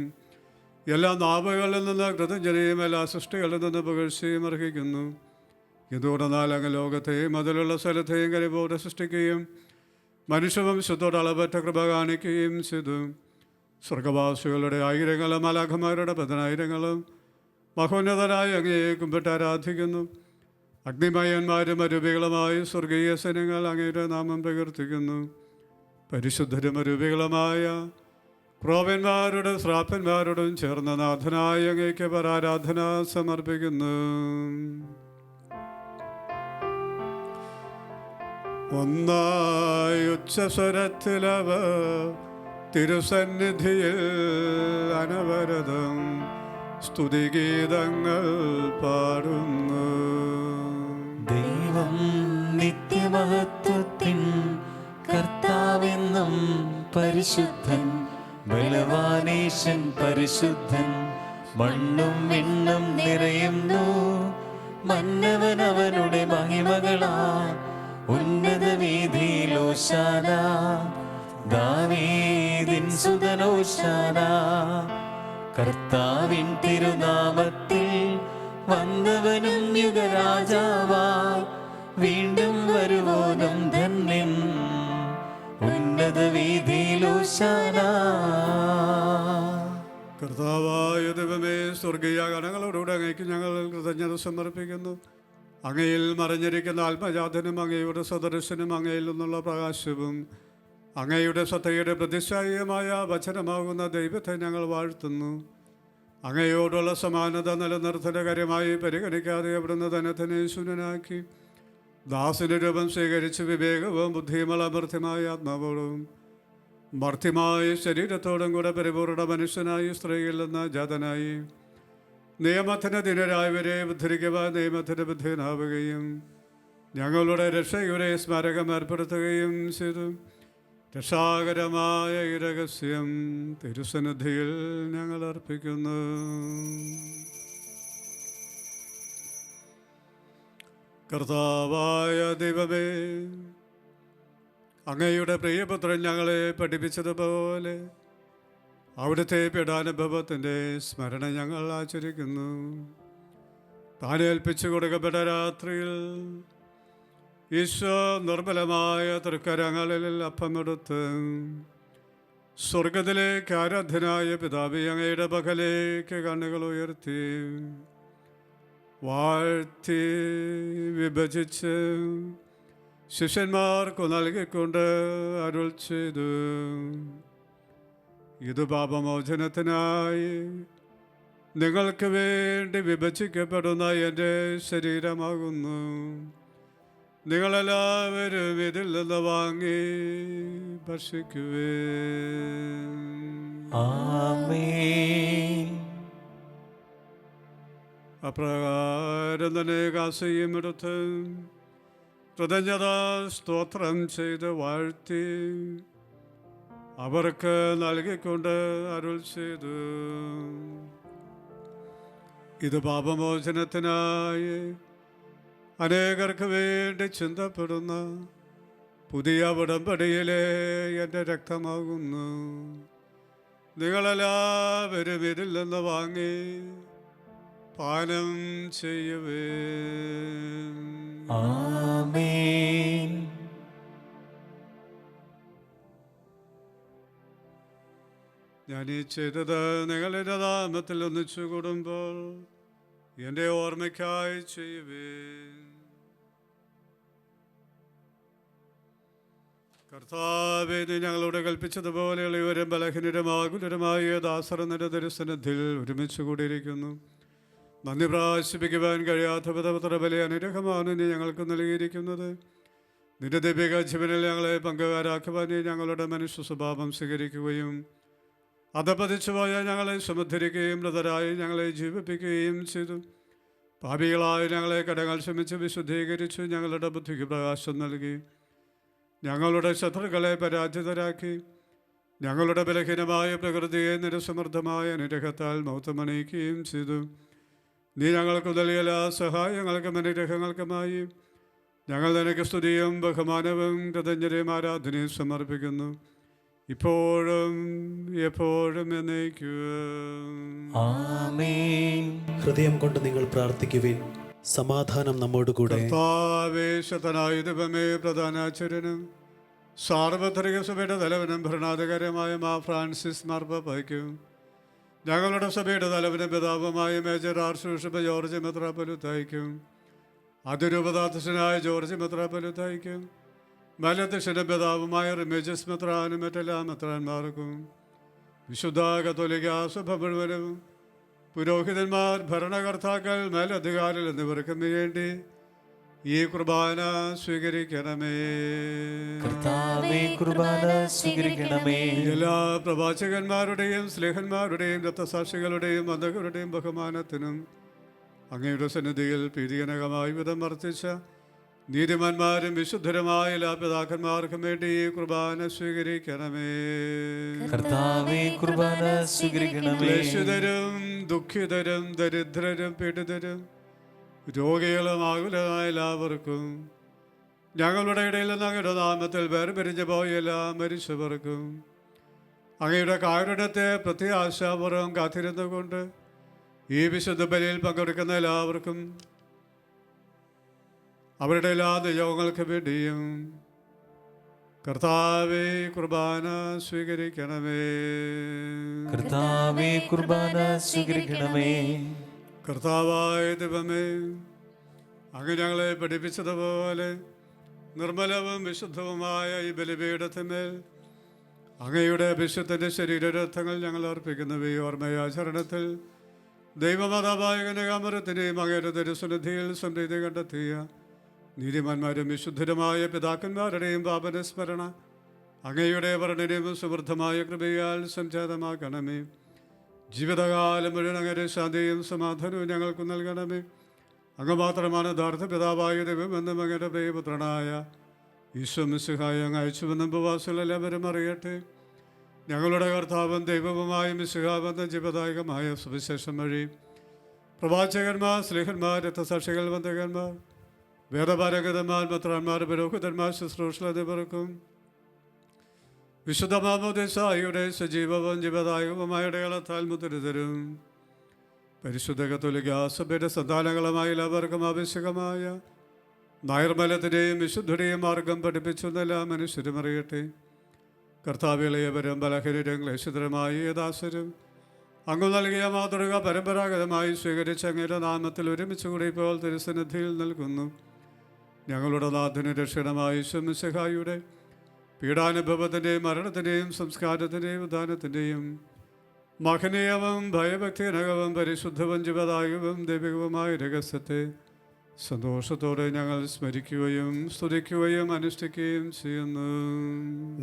എല്ലാ നാവുകളിൽ നിന്ന് കൃതജ്ഞതയും എല്ലാ സൃഷ്ടികളിൽ നിന്ന് പുകഴ്ചയും അർഹിക്കുന്നു. ഇതുകൊണ്ടെന്നാൽ അങ്ങ് ലോകത്തെയും അതിലുള്ള സ്ഥലത്തെയും കരുപോടെ സൃഷ്ടിക്കുകയും മനുഷ്യവംശത്തോട് അളവറ്റ കൃപ കാണിക്കുകയും ചെയ്തു. സ്വർഗവാസികളുടെ ആയിരങ്ങളും മാലാഖമാരുടെ പതിനായിരങ്ങളും മഹോന്നതരായ അങ്ങയെ കുമ്പിട്ട് ആരാധിക്കുന്നു. അഗ്നിമയന്മാരും അരൂപികളുമായി സ്വർഗീയ സൈന്യങ്ങൾ അങ്ങയുടെ നാമം പ്രകീർത്തിക്കുന്നു. പരിശുദ്ധരും അരൂപികളുമായ ക്രോവന്മാരുടെ ശ്രാപ്പന്മാരോടും ചേർന്ന നാഥനായ അങ്ങയ്ക്ക് പരാരാധന സമർപ്പിക്കുന്നു. ഒന്നായി ഉച്ചസ്വരത്തിലവ തിരുസന്നിധിയിൽ അനവരതം സ്തുതിഗീതങ്ങൾ പാടുന്നു. ദൈവം നിത്യമഹത്വത്തിൻ കർത്താവെന്നും പരിശുദ്ധൻ, ബലവാനീശൻ പരിശുദ്ധൻ, മണ്ണും വിണ്ണും നിറയുന്നു. മന്നവനവനുടെ മഹിമകളാ ഉന്നത വീതിയിൽ ഓശാന, ദാവീദിൻ സുതൻ ഓശാന. കർത്താവിൻ തിരുനാമത്തിൽ വന്നവനും യുഗരാജാവായി വീണ്ടും വരുവോനും ധന്യൻ, ഉന്നത വീതിയിൽ ഓശാന. കർത്താവായ ദൈവമേ, സ്വർഗീയ ഗണങ്ങളോടുകൂടെ അങ്ങേക്ക് ഞങ്ങൾ കൃതജ്ഞത സമർപ്പിക്കുന്നു. അങ്ങയിൽ മറഞ്ഞിരിക്കുന്ന ആത്മജാതനും അങ്ങയുടെ സദൃശനും അങ്ങയിൽ നിന്നുള്ള പ്രകാശവും അങ്ങയുടെ സത്തയുടെ പ്രതിശായമായ വചനമാകുന്ന ദൈവത്തെ ഞങ്ങൾ വാഴ്ത്തുന്നു. അങ്ങയോടുള്ള സമാനത നിലനിർത്തന്റെ കാര്യമായി പരിഗണിക്കാതെ അവിടുന്ന് തന്നെ ശൂന്യനാക്കി ദാസിന്റെ രൂപം സ്വീകരിച്ച് വിവേകവും ബുദ്ധിയുമുള്ള അമർത്യമായ ആത്മാവോടും മർത്യമായ ശരീരത്തോടും കൂടെ പരിപൂർണ മനുഷ്യനായി സ്ത്രീയിൽ നിന്ന് ജാതനായി നിയമത്തിന് ദിനരായവരെ ഉദ്ധരിക്കുവാൻ നിയമത്തിന് ബുദ്ധിനാവുകയും ഞങ്ങളുടെ രക്ഷയുടെ സ്മാരകം ഏർപ്പെടുത്തുകയും ചെയ്തു. രക്ഷാകരമായ ഈ രഹസ്യം തിരുസന്നിധിയിൽ ഞങ്ങൾ അർപ്പിക്കുന്നു. കർത്താവായ ദൈവമേ, അങ്ങയുടെ പ്രിയപുത്രൻ ഞങ്ങളെ പഠിപ്പിച്ചതുപോലെ അവിടുത്തെ പീഡാനുഭവത്തിൻ്റെ സ്മരണ ഞങ്ങൾ ആചരിക്കുന്നു. താൻ ഏൽപ്പിച്ചു കൊടുക്കപ്പെട്ട രാത്രിയിൽ ഈശോ നിർമ്മലമായ തൃക്കരങ്ങളിൽ അപ്പമെടുത്ത് സ്വർഗത്തിലേക്ക് ആരാധ്യനായ പിതാവേ അങ്ങയുടെ പകലേക്ക് കണ്ണുകൾ ഉയർത്തി വാഴ്ത്തി വിഭജിച്ച് ശിഷ്യന്മാർക്കു നൽകിക്കൊണ്ട് അരുൾ ചെയ്തു, ഇത് പാപമോചനത്തിനായി നിങ്ങൾക്ക് വേണ്ടി വിഭജിക്കപ്പെടുന്ന എൻ്റെ ശരീരമാകുന്നു. നിങ്ങളെല്ലാവരും ഇതിൽ നിന്ന് വാങ്ങി ഭക്ഷിക്കുവേൻ. ആമേൻ. അപ്രകാരം തന്നെ കാസയും എടുത്ത് കൃതജ്ഞതാ സ്തോത്രം ചെയ്ത് വാഴ്ത്തി അവർക്ക് നൽകിക്കൊണ്ട് അരുൾ ചെയ്തു, ഇത് പാപമോചനത്തിനായി അനേകർക്ക് വേണ്ടി ചിന്തപ്പെടുന്ന പുതിയ ഉടമ്പടിയിലെ എൻ്റെ രക്തമാകുന്നു. നിങ്ങളെല്ലാവരും ഇതിൽ നിന്ന് വാങ്ങി പാനം ചെയ്യുവേ. ആമേൻ. ഞാൻ ഈ ചെയ്തത് നിങ്ങളുടെ നാമത്തിൽ ഒന്നിച്ചു കൂടുമ്പോൾ എൻ്റെ ഓർമ്മയ്ക്കായി ചെയ്യുവേ. കർത്താവേ, നീ ഞങ്ങളോട് കൽപ്പിച്ചതുപോലെയുള്ള ഇവരും ബലഹീനരുമാകുലരുമായ ദാസർ നിന്റെ തിരുസന്നിധിയിൽ ഒരുമിച്ച് കൂടിയിരിക്കുന്നു. നന്ദി പ്രാശിപ്പിക്കുവാൻ കഴിയാത്ത വിധപത്ര ബലി അനുഗ്രഹമാണ് നീ ഞങ്ങൾക്ക് നൽകിയിരിക്കുന്നത്. നിന്റെ ദൈവിക ജീവനിൽ ഞങ്ങളെ പങ്കുകാരാക്കുവാൻ നീ ഞങ്ങളുടെ മനുഷ്യ സ്വഭാവം സ്വീകരിക്കുകയും അധപതിച്ചു പോയ ഞങ്ങളെ സമുദ്ധരിക്കുകയും മൃതരായി ഞങ്ങളെ ജീവിപ്പിക്കുകയും ചെയ്തു. പാപികളായ ഞങ്ങളെ കടങ്ങൾ ക്ഷമിച്ച് വിശുദ്ധീകരിച്ചു ഞങ്ങളുടെ ബുദ്ധിക്ക് പ്രകാശം നൽകി. ഞങ്ങളുടെ ശത്രുക്കളെ പരാജിതരാക്കി ഞങ്ങളുടെ ബലഹീനമായ പ്രകൃതിയെ നിരസമൃദ്ധമായ അനുഗ്രഹത്താൽ മൗത്തമണിയിക്കുകയും ചെയ്തു. നീ ഞങ്ങൾക്ക് നൽകിയ എല്ലാ സഹായങ്ങൾക്കും അനുഗ്രഹങ്ങൾക്കുമായി ഞങ്ങൾ നിനക്ക് സ്തുതിയും ബഹുമാനവും കൃതജ്ഞതയും ആരാധനയും സമർപ്പിക്കുന്നു, ഇപ്പോഴും എപ്പോഴും എന്നേക്കും. ആമേൻ. ഹൃദയം കൊണ്ട് നിങ്ങൾ പ്രാർത്ഥിക്കുവിൻ. സമാധാനം നമ്മോടുകൂടെ. കർത്താവേശത്തനായ ദൈവമേ, പ്രധാനാചാര്യനും സാർവത്രിക സഭയുടെ തലവനും ഭരണാധികാരിയുമായ മാ ഫ്രാൻസിസ് മാർപ്പാപ്പയ്ക്കും ഞങ്ങളുടെ സഭയുടെ തലവനും പിതാവുമായ മേജർ ആർച്ച് ബിഷപ്പ് ജോർജ് മെത്രാപ്പൊലീത്തായ്ക്കും അതിരൂപതാധ്യക്ഷനായ ജോർജ് മെത്രാപ്പൊലീത്തായ്ക്കും മലധ്യക്ഷന്റെ പിതാവുമായ റിമേജസ് മെത്രാനും മറ്റെല്ലാ മെത്രാന്മാർക്കും വിശുദ്ധ കത്തോലിക്ക സഭ മുഴുവനും പുരോഹിതന്മാർ, ഭരണകർത്താക്കൾ, മേലധികാരികൾ എന്നിവർക്കും വേണ്ടി ഈ കുർബാന സ്വീകരിക്കണമേ. കർത്താവേ, കുർബാന സ്വീകരിക്കണമേ. എല്ലാ പ്രവാചകന്മാരുടെയും സ്ലേഹന്മാരുടെയും രക്തസാക്ഷികളുടെയും വന്ദകരുടെയും ബഹുമാനത്തിനും അങ്ങയുടെ സന്നിധിയിൽ പ്രീതിജനകമായി വിധം വർത്തിച്ച നീതിമാന്മാരും വിശുദ്ധരുമായ എല്ലാ പിതാക്കന്മാർക്കും വേണ്ടി ഈ കുർബാന സ്വീകരിക്കണമേ. കർത്താവേ, കുർബാന സ്വീകരിക്കണമേ. ക്ലേശിതരും ദുഃഖിതരും ദരിദ്രരും പീഡിതരും രോഗികളും ആകുലമായ എല്ലാവർക്കും ഞങ്ങളുടെ ഇടയിൽ നിന്ന് അങ്ങയുടെ നാമത്തിൽ വേർപിരിഞ്ഞു പോയ എല്ലാ മരിച്ചവർക്കും അങ്ങയുടെ കാരുണ്യത്തെ പ്രത്യാശാപൂർവം കാത്തിരുന്നുകൊണ്ട് ഈ വിശുദ്ധ ബലിയിൽ പങ്കെടുക്കുന്ന എല്ലാവർക്കും അവരുടെ എല്ലാ നിയോഗങ്ങൾക്ക് വേണ്ടിയും കർത്താവേ, കുർബാന സ്വീകരിക്കണമേ. കർത്താവേ, കുർബാന സ്വീകരിക്കണമേ. കർത്താവായ ദൈവമേ, അങ്ങ് ഞങ്ങളെ പഠിപ്പിച്ചതുപോലെ നിർമ്മലവും വിശുദ്ധവുമായ ഈ ബലിപീഠത്തിന്മേൽ അങ്ങയുടെ വിശുദ്ധൻ്റെ ശരീരരത്നങ്ങൾ ഞങ്ങൾ അർപ്പിക്കുന്ന ഈ ഓർമ്മയാചരണത്തിൽ ദൈവമാതാവായ കന്യകാമരത്തിൻ്റെയും അങ്ങയുടെ തിരുസന്നിധിയിൽ സമൃദ്ധി കണ്ടെത്തിയ നീതിമാന്മാരും വിശുദ്ധരുമായ പിതാക്കന്മാരുടെയും പാപനസ്മരണ അങ്ങയുടെ വർണ്ണനയും സമൃദ്ധമായ കൃപയാൽ സംജാതമാക്കണമേ. ജീവിതകാലം മുഴുവൻ അങ്ങയുടെ ശാന്തിയും സമാധാനവും ഞങ്ങൾക്ക് നൽകണമേ. അങ്ങ് മാത്രമാണ് യഥാർത്ഥ പിതാവായ ദൈവമെന്നും അങ്ങയുടെ പ്രിയപുത്രനായ ഈശോ മിശിഹായെ അങ്ങ് അയച്ചുവെന്നും ഉപവാസികളെല്ലാവരും അറിയട്ടെ. ഞങ്ങളുടെ കർത്താവും ദൈവവുമായ മിശിഹാവെന്ന ജീവദായകമായ സുവിശേഷം വഴി പ്രവാചകന്മാർ, സ്ലേഹന്മാർ, രക്തസാക്ഷികൾ, വന്ദകന്മാർ, വേദപാരംഗതന്മാർ, മെത്രാന്മാർ, പുരോഹിതന്മാർ, ശുശ്രൂഷകൾ എന്നിവർക്കും വിശുദ്ധ മാമോദീസായുടെ സജീവവും ജീവദായകവുമായ ഇടയാളത്താൽ മുദ്രിതരും പരിശുദ്ധ കത്തോലിക്ക സഭയുടെ സന്താനങ്ങളുമായ എല്ലാവർക്കും ആവശ്യകമായ നൈർമല്യത്തിൻ്റെയും വിശുദ്ധയുടെയും മാർഗം പഠിപ്പിച്ചെന്ന് എല്ലാ മനുഷ്യരും അറിയട്ടെ. കർത്താവിളയവരും ബലഹീനരും ക്ലേശിതരുമായ ദാസരും അങ്ങ് നൽകിയ മാതൃക പരമ്പരാഗതമായി സ്വീകരിച്ച അങ്ങയുടെ നാമത്തിൽ ഒരുമിച്ച് കൂടി ഇപ്പോൾ തിരുസന്നിധിയിൽ നൽകുന്നു. ഞങ്ങളുടെ നാഥന് രക്ഷണമായ ഈശോ മിശിഹായുടെ പീഡാനുഭവത്തിൻ്റെയും മരണത്തിൻ്റെയും സംസ്കാരത്തിൻ്റെയും ഉദാനത്തിൻ്റെയും മഹനീയവും ഭയഭക്തിജനകവും പരിശുദ്ധവും ജീവദായകവും ദൈവികവുമായ രഹസ്യത്തെ സന്തോഷത്തോടെ ഞങ്ങൾ സ്മരിക്കുകയും സ്തുതിക്കുകയും അനുഷ്ഠിക്കുകയും ചെയ്യുന്നു.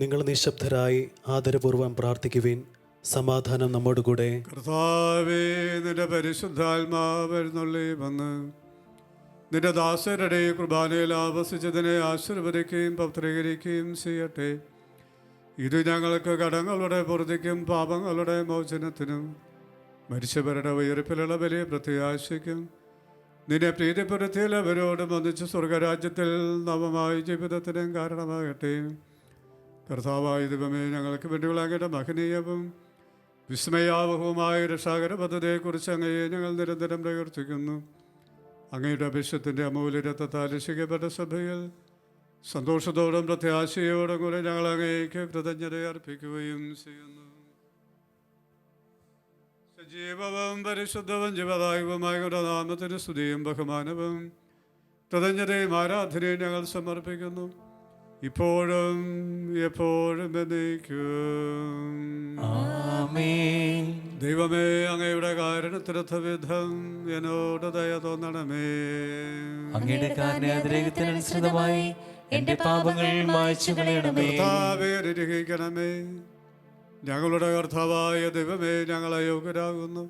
നിങ്ങൾ നിശബ്ദരായി ആദരപൂർവ്വം പ്രാർത്ഥിക്കുവിൻ. സമാധാനം നമ്മോടുകൂടെ. കർത്താവേ, നിന്റെ പരിശുദ്ധാത്മാവ് എഴുന്നള്ളി വന്ന് നിന്റെ ദാസരുടെ കുർബാനയിൽ ആവസിച്ചതിനെ ആശീർവദിക്കുകയും പവിത്രീകരിക്കുകയും ചെയ്യട്ടെ. ഇത് ഞങ്ങൾക്ക് കടങ്ങളുടെ പൂർത്തിക്കും പാപങ്ങളുടെ മോചനത്തിനും മരിച്ചവരുടെ ഉയർപ്പിലുള്ള വലിയ പ്രത്യാശയ്ക്കും നിന്നെ പ്രീതിപ്പെടുത്തിയവരോടും ഒന്നിച്ച് സ്വർഗരാജ്യത്തിൽ നവമായ ജീവിതത്തിനും കാരണമാകട്ടെ. കർത്താവായ ദൈവമേ, ഞങ്ങൾക്ക് വേണ്ടിയുള്ള അങ്ങയുടെ മഹനീയവും വിസ്മയാവഹവുമായ രക്ഷാകര പദ്ധതിയെക്കുറിച്ച് അങ്ങയെ ഞങ്ങൾ നിരന്തരം പ്രകീർത്തിക്കുന്നു. അങ്ങയുടെ അഭിഷത്തിൻ്റെ അമൂല്യ രക്തത്താൽ രക്ഷിക്കപ്പെട്ട സഭയിൽ സന്തോഷത്തോടും പ്രത്യാശയോടും കൂടെ ഞങ്ങൾ അങ്ങേക്ക് കൃതജ്ഞത അർപ്പിക്കുകയും ചെയ്യുന്നു. സജീവവും പരിശുദ്ധവും ജീവദായകവുമായ നാമത്തിന് സ്തുതിയും ബഹുമാനവും കൃതജ്ഞതയും ആരാധനയും ഞങ്ങൾ സമർപ്പിക്കുന്നു, ഇപ്പോഴും എപ്പോഴും എന്നേക്കും. ആമേൻ. ദൈവമേ, അങ്ങയുടെ കാരുണ്യത്തിനൊത്ത വിധം എന്നോട് ദയ തോന്നണമേ. അങ്ങയുടെ കാരുണ്യാതിരേകത്തിനനുസൃതമായി എന്റെ പാപങ്ങൾ മായ്ച്ചു കളയണമേ. കർത്താവേ, അനുഗ്രഹിക്കണമേ. ഞങ്ങളുടെ കർത്താവായ ദൈവമേ, ഞങ്ങൾ അയോഗ്യരാകുന്നു.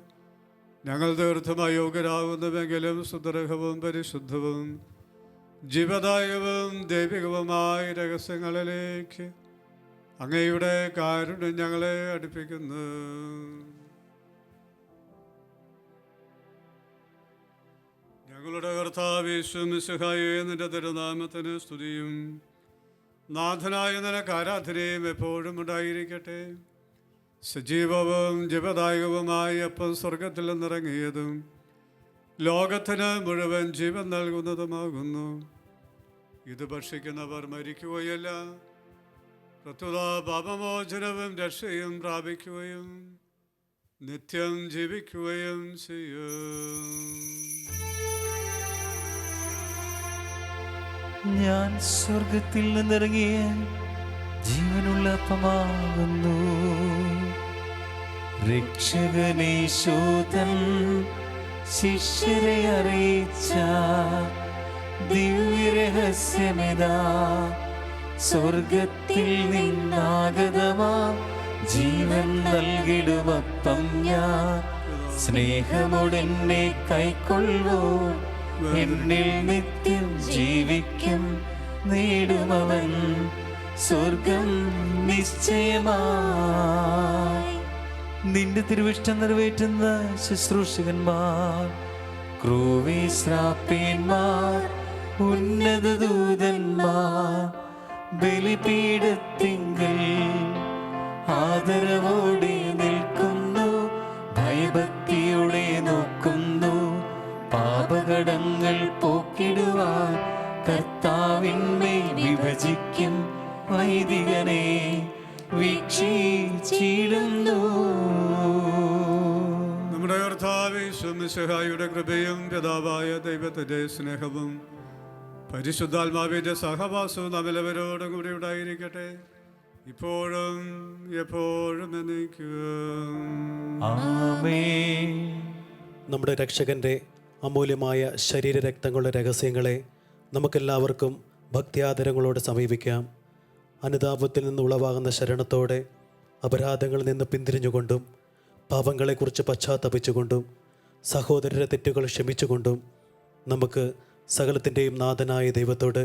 ഞങ്ങൾ തീർത്തും അയോഗ്യരാകുന്നുവെങ്കിലും സുദൃഢവും പരിശുദ്ധവും ജീവദായകവും ദൈവികവുമായ രഹസ്യങ്ങളിലേക്ക് അങ്ങയുടെ കാരുണ്യം ഞങ്ങളെ അടുപ്പിക്കുന്നു. ഞങ്ങളുടെ കർത്താവ് യേശു മിശിഹായേ, നിന്റെ തിരുനാമത്തിന് സ്തുതിയും നാഥനായ നിനക്ക് ആരാധനയും എപ്പോഴും ഉണ്ടായിരിക്കട്ടെ. സജീവവും ജീവദായകവുമായ അപ്പം സ്വർഗത്തിൽ നിന്നിറങ്ങിയതും ലോകത്തിന് മുഴുവൻ ജീവൻ നൽകുന്നതുമാകുന്നു. ഇത് ഭക്ഷിക്കുന്നവർ മരിക്കുകയല്ല, പ്രത്യുത പാപമോചനവും രക്ഷയും പ്രാപിക്കുകയും നിത്യം ജീവിക്കുകയും ചെയ്യും. ഞാൻ സ്വർഗത്തിൽ നിന്നിറങ്ങിയ ജീവനുള്ള അപ്പമാകുന്നു. രക്ഷകനേശോതൻ ശിഷ്യരെ അറിയിച്ച ദിവ്യരഹസ്യമിതാ, സ്വർഗത്തിൽ നിന്നാഗതമാ ജീവൻ നൽകിടുമപ്പം ഞാൻ. സ്നേഹമോടെന്നെ കൈക്കൊള്ളൂ, എന്നിൽ നിത്യം ജീവിക്കും. നേടുമവൻ സ്വർഗം നിശ്ചയമായി. നിന്റെ തിരുവിഷ്ടം നിറവേറ്റുന്ന ശുശ്രൂഷകന്മാർ, ക്രൂവീശ്രാപ്പേന്മാർ, ഉന്നത ദൂതന്മാർ ബലിപീഠത്തിങ്കൽ ആദരവോടെ നിൽക്കുന്നു. ഭയഭക്തിയോടെ നോക്കുന്നു, പാപകടങ്ങൾ പോക്കിടുവാൻ കർത്താവിന്മേൽ വിഭജിക്കും വൈദികനെ വീക്ഷിച്ചിടുന്നു. നമ്മുടെ കർത്താവ് യേശു മിശിഹായുടെ കൃപയും പിതാവായ ദൈവത്തിന്റെ സ്നേഹവും പരിശുദ്ധാത്മാവിന്റെ സഹവാസവും നമ്മളെവരോടും കൂടി ഉണ്ടായിരിക്കട്ടെ, ഇപ്പോഴും എപ്പോഴും എന്നേക്കും. ആമേൻ. നമ്മുടെ രക്ഷകൻ്റെ അമൂല്യമായ ശരീരരക്തങ്ങളുടെ രഹസ്യങ്ങളെ നമുക്കെല്ലാവർക്കും ഭക്ത്യാദരങ്ങളോടെ സമീപിക്കാം. അനുതാപത്തിൽ നിന്ന് ഉളവാകുന്ന ശരണത്തോടെ അപരാധങ്ങളിൽ നിന്ന് പിന്തിരിഞ്ഞുകൊണ്ടും പാപങ്ങളെക്കുറിച്ച് പശ്ചാത്തപിച്ചുകൊണ്ടും സഹോദരരുടെ തെറ്റുകൾ ക്ഷമിച്ചുകൊണ്ടും നമുക്ക് സകലത്തിൻ്റെയും നാഥനായ ദൈവത്തോട്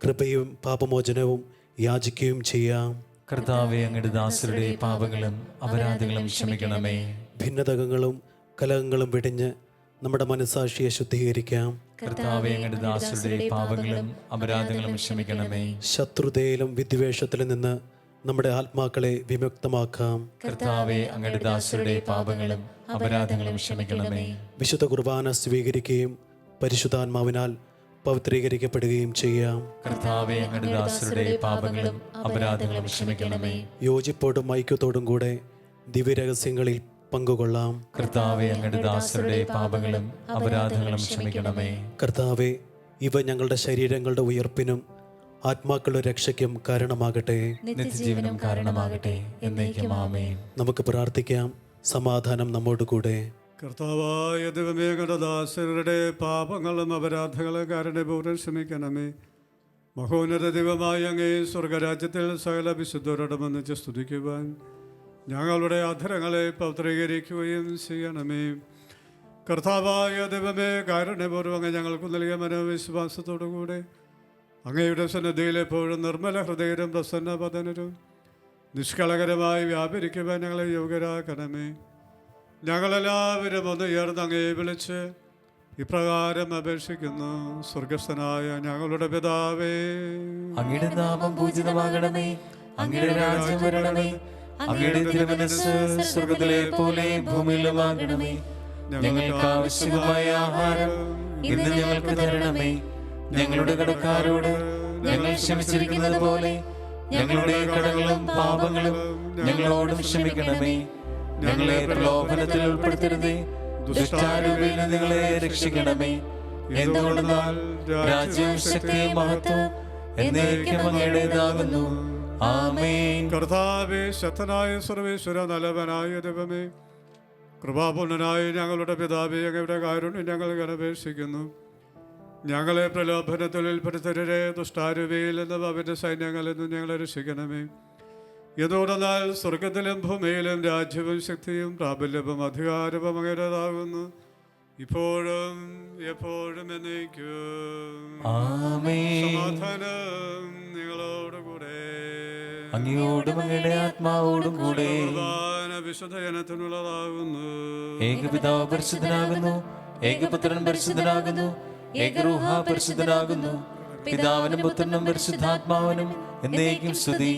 കൃപയും പാപമോചനവും യാചിക്കുകയും ചെയ്യാം. കർത്താവേ, അങ്ങയുടെ ദാസരുടെ പാപങ്ങളും അപരാധങ്ങളും ക്ഷമിക്കണമേ. ഭിന്നതകളും കലഹങ്ങളും വെടിഞ്ഞ് നമ്മുടെ മനസ്സാക്ഷിയെ ശുദ്ധീകരിക്കാം. കർത്താവേ, അങ്ങയുടെ ദാസരുടെ പാപങ്ങളും അപരാധങ്ങളും ക്ഷമിക്കണമേ. ശത്രുതയിലും വിദ്വേഷത്തിലും നിന്ന് നമ്മുടെ ആത്മാക്കളെ വിമുക്തമാക്കാം. കർത്താവേ, അങ്ങയുടെ ദാസരുടെ പാപങ്ങളും അപരാധങ്ങളും ക്ഷമിക്കണമേ. വിശുദ്ധ കുർബാന സ്വീകരിക്കുകയും പരിശുദ്ധാത്മാവിനാൽ പവിത്രീകരിക്കപ്പെടുകയും ചെയ്യാം. കർത്താവേ, അങ്ങയുടെ ദാസരുടെ പാപങ്ങളും അപരാധങ്ങളും ക്ഷമിക്കണമേ. യോജിപ്പോടും ഐക്യത്തോടും കൂടെ ദിവ്യരഹസ്യങ്ങളിൽ പങ്കുകൊള്ളാം. കർത്താവേ, അങ്ങയുടെ ദാസരുടെ പാപങ്ങളും അപരാധങ്ങളും ക്ഷമിക്കണമേ. കർത്താവെ, ഇവ ഞങ്ങളുടെ ശരീരങ്ങളുടെ ഉയർപ്പിനും ആത്മാക്കളുടെ രക്ഷയ്ക്കും കാരണമാകട്ടെ. നിത്യജീവനും കാരണമാകട്ടെ. എന്നേക്കും ആമേൻ. നമുക്ക് പ്രാർത്ഥിക്കാം. സമാധാനം നമ്മോട് കൂടെ. കർത്താവായ ദൈവമേ, അങ്ങയുടെ ദാസരുടെ പാപങ്ങളും അപരാധങ്ങളും കാരണപൂർവ്വം ക്ഷമിക്കണമേ. മഹോന്നത ദൈവമായ അങ്ങേ സ്വർഗരാജ്യത്തിൽ സകല വിശുദ്ധരോടും ഒന്നിച്ച് സ്തുതിക്കുവാൻ ഞങ്ങളുടെ അധരങ്ങളെ പവിത്രീകരിക്കുകയും ചെയ്യണമേ. കർത്താവായ ദൈവമേ, കാരുണ്യപൂർവ്വം അങ്ങ് ഞങ്ങൾക്ക് നൽകിയ മനോവിശ്വാസത്തോടുകൂടെ അങ്ങയുടെ സന്നിധിയിൽ എപ്പോഴും നിർമ്മല ഹൃദയരും പ്രസന്നപതനരും നിഷ്കളങ്കരമായി വ്യാപരിക്കുവാൻ ഞങ്ങളെ യോഗ്യരാക്കണമേ. ഞങ്ങളെല്ലാവരും ഒന്ന് ഉയർന്ന് അങ്ങയെ വിളിച്ച് ഇപ്രകാരം അപേക്ഷിക്കുന്നു. സ്വർഗസ്ഥനായ ഞങ്ങളുടെ പിതാവേ, അങ്ങയുടെ നാമം പൂജിതമാകണമേ. അങ്ങയുടെ രാജ്യം വരണമേ. അങ്ങയുടെ തിരുമനസ്സ് സ്വർഗ്ഗത്തിലെ പോലെ ഭൂമിയിലുമാകണമേ. ഞങ്ങൾക്ക് ആവശ്യമായ ആഹാരം ഇന്ന് ഞങ്ങൾക്ക് തരണമേ. ഞങ്ങളുടെ കടക്കാരോട് ഞങ്ങൾ ക്ഷമിച്ചിരിക്കുന്നത് പോലെ ഞങ്ങളുടെ കടങ്ങളും പാപങ്ങളും ഞങ്ങളോടും ക്ഷമിക്കണമേ. ഞങ്ങളെ പ്രലോഭനത്തിൽ ഉൾപ്പെടുത്തരുതേ, ദുഷ്ടാരൂപിയിൽ നിന്ന് ഞങ്ങളെ രക്ഷിക്കണമേ. എന്തുകൊണ്ടെന്നാൽ രാജ്യവും ശക്തിയും മഹത്വവും എന്നേക്കും അങ്ങയുടേതാകുന്നു. ആമേൻ. കർത്താവേ, ശക്തനായ സർവേശ്വര, നല്ലവനായ ദൈവമേ, കൃപാപൂർണനായ ഞങ്ങളുടെ പിതാവേ, അങ്ങയുടെ കാരുണ്യം ഞങ്ങൾ അപേക്ഷിക്കുന്നു. ഞങ്ങളെ പ്രലോഭനത്തിൽ ഉൾപ്പെടുത്തരുതേ, ദുഷ്ടാരൂപിയിൽ നിന്നും അവൻ്റെ സൈന്യങ്ങളിൽ നിന്നും ഞങ്ങളെ രക്ഷിക്കണമേ. എന്തുകൊണ്ടെന്നാൽ സ്വർഗത്തിലും ഭൂമിയിലും രാജ്യവും ശക്തിയും പ്രാബല്യവും അധികാരവും അങ്ങയുടേതാകുന്നു, ഇപ്പോഴും എപ്പോഴും എന്നേക്കും. ആമേൻ. സമാധാനം നിങ്ങളോടുകൂടെ. അങ്ങയോടും അങ്ങയുടെ ആത്മാവോടും കൂടെ. കുർബാന വിശുദ്ധ ജനത്തിനുള്ളതാകുന്നു. ഏകപിതാവ് പരിശുദ്ധനാകുന്നു, ഏകപുത്രൻ പരിശുദ്ധനാകുന്നു, ഏകരൂഹ പരിശുദ്ധനാകുന്നു. പിതാവിനും പുത്രനും പരിശുദ്ധാത്മാവിനും എന്നേക്കും സ്തുതി.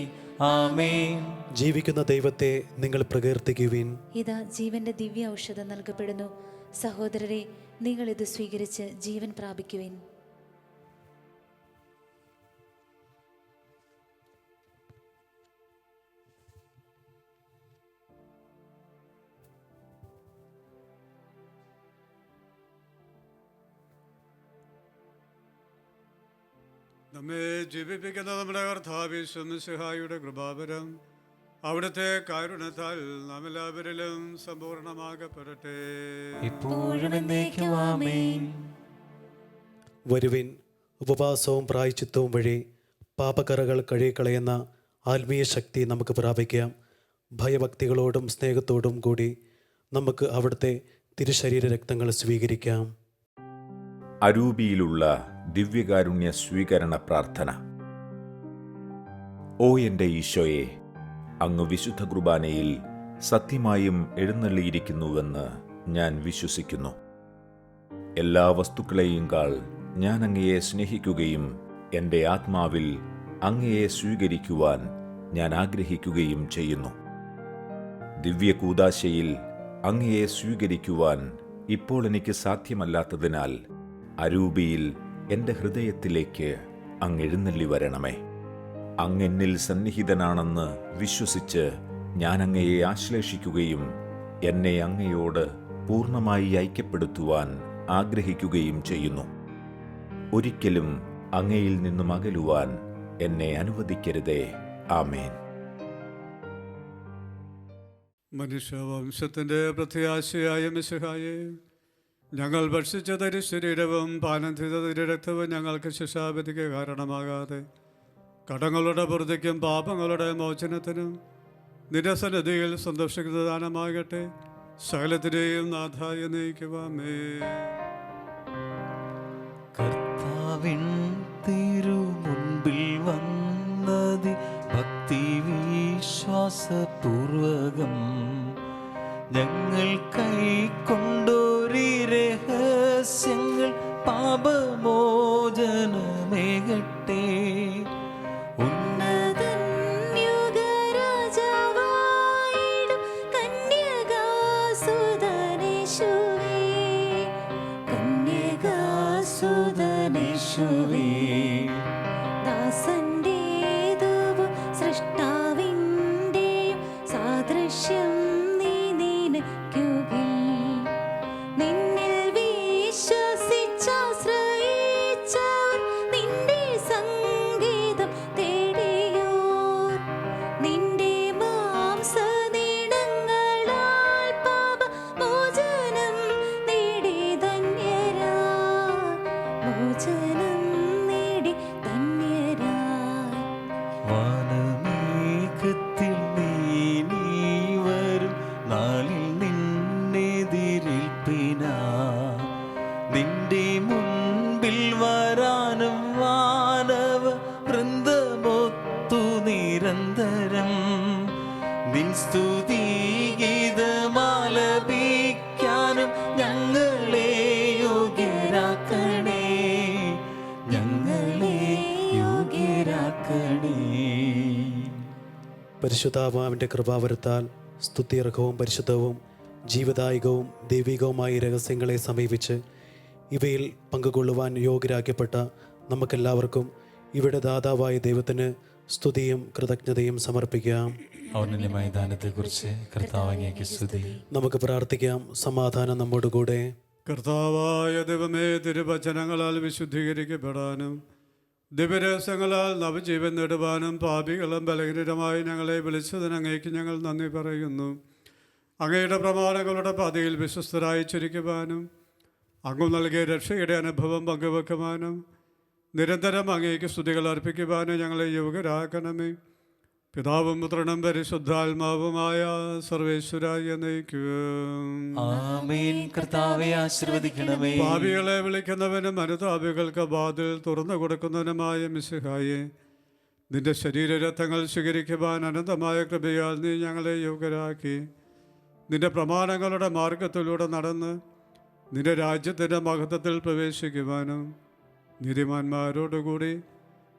ആമേൻ. ജീവിക്കുന്ന ദൈവത്തെ നിങ്ങൾ പ്രകീർത്തിക്കുവിൻ. ഇതാ ജീവന്റെ ദിവ്യ ഔഷധം നൽകപ്പെടുന്നു. സഹോദരരെ, നിങ്ങൾ ഇത് സ്വീകരിച്ച് ജീവൻ പ്രാപിക്കുവിൻ. നമ്മെ ജീവിപ്പിക്കുന്ന നമ്മുടെ കർത്താവിശ്വമിശിഹായുടെ കൃപാവരം അവിടുത്തെ കാരുണ്യത്താൽ നാം എല്ലാവരിലും സമ്പൂർണ്ണമാകപ്പെടട്ടെ. ഇപ്പോഴും എന്നേക്കും ആമേൻ. വരുവിൻ, ഉപവാസവും പ്രായശ്ചിത്തവും വഴി പാപക്കറകൾ കഴുകിക്കളയുന്ന ആത്മീയ ശക്തി നമുക്ക് പ്രാപിക്കാം. ഭയഭക്തികളോടും സ്നേഹത്തോടും കൂടി നമുക്ക് അവിടുത്തെ തിരുശരീര രക്തങ്ങൾ സ്വീകരിക്കാം. അരൂപിയിലുള്ള ദിവ്യകാരുണ്യ സ്വീകരണ പ്രാർത്ഥന. ഓ എൻ്റെ ഈശോയെ, അങ്ങ് വിശുദ്ധ കുർബാനയിൽ സത്യമായും എഴുന്നള്ളിയിരിക്കുന്നുവെന്ന് ഞാൻ വിശ്വസിക്കുന്നു. എല്ലാ വസ്തുക്കളെയും കാൾ ഞാൻ അങ്ങയെ സ്നേഹിക്കുകയും എൻ്റെ ആത്മാവിൽ അങ്ങയെ സ്വീകരിക്കുവാൻ ഞാൻ ആഗ്രഹിക്കുകയും ചെയ്യുന്നു. ദിവ്യകൂദാശയിൽ അങ്ങയെ സ്വീകരിക്കുവാൻ ഇപ്പോൾ എനിക്ക് സാധ്യമല്ലാത്തതിനാൽ അരൂപിയിൽ എൻ്റെ ഹൃദയത്തിലേക്ക് അങ്ങ് എഴുന്നള്ളി വരണമേ. അങ്ങെന്നിൽ സന്നിഹിതനാണെന്ന് വിശ്വസിച്ച് ഞാൻ അങ്ങയെ ആശ്ലേഷിക്കുകയും എന്നെ അങ്ങയോട് പൂർണ്ണമായി ഐക്യപ്പെടുത്തുവാൻ ആഗ്രഹിക്കുകയും ചെയ്യുന്നു. ഒരിക്കലും അങ്ങയിൽ നിന്നും അകലുവാൻ എന്നെ അനുവദിക്കരുതേ. ആമേൻ. മനുഷ്യവംശത്തിൻ്റെ പ്രത്യാശയായ മിശിഹായേ, ഞങ്ങൾ ഭക്ഷിച്ച തിരുശരീരവും പാനം ചെയ്ത തിരുരക്തവും ഞങ്ങൾക്ക് ശിക്ഷാവിധിക്ക് കാരണമാകാതെ കടങ്ങളുടെ പുറത്തേക്കും പാപങ്ങളുടെ മോചനത്തിനും നിരസനതയിൽ സന്തോഷിക്കുന്ന ദാനമാകട്ടെ. സകലത്തിനെയും നാഥായ നയിക്കുവാമേ. കർത്താവിൻ തിരുമുൻപിൽ വന്നതി ഭക്തി വിശ്വാസപൂർവകം ഞങ്ങൾ കൈക്കൊണ്ടൊരു രഹസ്യങ്ങൾ പാപമോചനമേകട്ടെ. യുഗരാജാവായിടും കന്യകാസുതനേശുവേ, ദാസന്റേതുവും സൃഷ്ടാവിന്റെയും സാദൃശ്യം നീ നിനയ്ക്കുകിൽ. നിന്നിൽ വിശ്വസിച്ചാശ്രയിച്ചവർ, നിന്റെ സംഗീതം തേടിയോർ, നിന്റെ മാംസനീണങ്ങളാൽ പാപമോചനം നേടി ധന്യരായി, മോചനം നേടി ധന്യരായി. വാനമേഘത്തിൽ നീ വരും നാളിൽ നിന്നെതിരേൽപ്പിനാ, നിന്റെ മുൻപിൽ വരാനും വാനവ വൃന്ദമൊത്തു നിരന്തരം നിൻ സ്തുതിഗീതമാലപിക്കാനും ഞങ്ങളെ യോഗ്യരാക്കണേ, ഞങ്ങളെ യോഗ്യരാക്കണേ. പരിശുദ്ധാത്മാവിൻ്റെ കൃപാവരത്താൽ സ്തുത്യർഹവും പരിശുദ്ധവും ജീവദായകവും ദൈവികവുമായ രഹസ്യങ്ങളെ സമീപിച്ച് ഇവയിൽ പങ്കുകൊള്ളുവാൻ യോഗ്യരാക്കപ്പെട്ട നമുക്കെല്ലാവർക്കും ഇവിടെ ദാതാവായ ദൈവത്തിന് സ്തുതിയും കൃതജ്ഞതയും സമർപ്പിക്കാം. ഔന്നത്യമായ ദാനത്തെക്കുറിച്ച് കർത്താവ് അങ്ങേക്ക് സ്തുതി. നമുക്ക് പ്രാർത്ഥിക്കാം. സമാധാനം നമ്മോടുകൂടെ. കർത്താവായ ദൈവമേ, തിരുവചനങ്ങളാൽ വിശുദ്ധീകരിക്കപ്പെടാനും ദിവ്യരഹസ്യങ്ങളാൽ നവജീവൻ നേടുവാനും പാപികളും ബലഹീനരുമായി ഞങ്ങളെ വിളിച്ചതിന് അങ്ങേക്ക് ഞങ്ങൾ നന്ദി പറയുന്നു. അങ്ങയുടെ പ്രമാണങ്ങളുടെ പാതയിൽ വിശ്വസ്തരായി ചരിക്കുവാനും അങ്ങ് നൽകിയ രക്ഷയുടെ അനുഭവം പങ്കുവെക്കുവാനും നിരന്തരം അങ്ങേക്ക് സ്തുതികൾ അർപ്പിക്കുവാനും ഞങ്ങളെ യോഗ്യരാക്കണമേ. പിതാവും പുത്രനും പരിശുദ്ധാത്മാവുമായ സർവേശ്വരായ എന്നേക്കും ആമേൻ. കർത്താവേ ആശീർവദിക്കണമേ. പാപികളെ വിളിക്കുന്നവനും അനുതാപികൾക്ക് വാതിൽ തുറന്നു കൊടുക്കുന്നവനുമായ മിശിഹായെ, നിന്റെ ശരീരരത്നങ്ങൾ സ്വീകരിക്കുവാൻ അനന്തമായ കൃപയാൽ നീ ഞങ്ങളെ യോഗ്യരാക്കി നിന്റെ പ്രമാണങ്ങളുടെ മാർഗത്തിലൂടെ നടന്ന് നിന്റെ രാജ്യത്തിൻ്റെ മഹത്വത്തിൽ പ്രവേശിക്കുവാനും നീതിമാന്മാരോടുകൂടി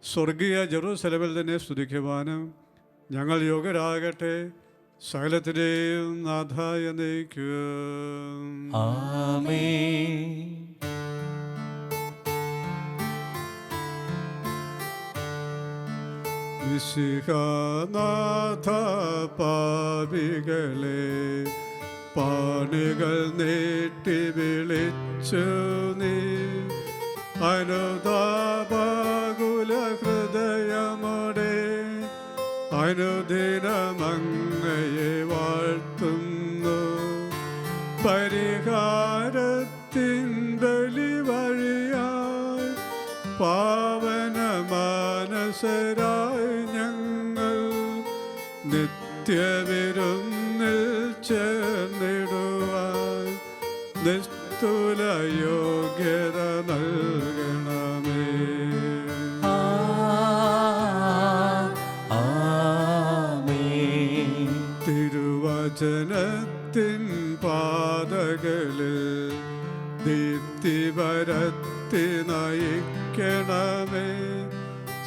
സ്വർഗീയ ജെറൂസലമിൽ തന്നെ സ്തുതിക്കുവാനും ഞങ്ങൾ യോഗ്യരാകട്ടെ. സകലത്തിൻ്റെയും നാഥായ എന്നേക്കും ആമേൻ. മിശിഹാനാഥ, പാപികളെ പാണികൾ നീട്ടി വിളിച്ചു നീ അനുതാപകുല ഹൃദയമോടെ അനുദിനമങ്ങയെ വാഴ്ത്തുന്നു. പരിഹാരത്തിൻ ബലി വഴിയായി പാവന മാനസരായി ഞങ്ങൾ നിത്യവിരുന്നിൽ ചേർന്നിടുവാൻ നിസ്തുല യോഗ്യത നൽകണമേ. തിരുവചനത്തിൻ പാതകളിൽ ദീപ്തി പരത്തി നയിക്കണമേ.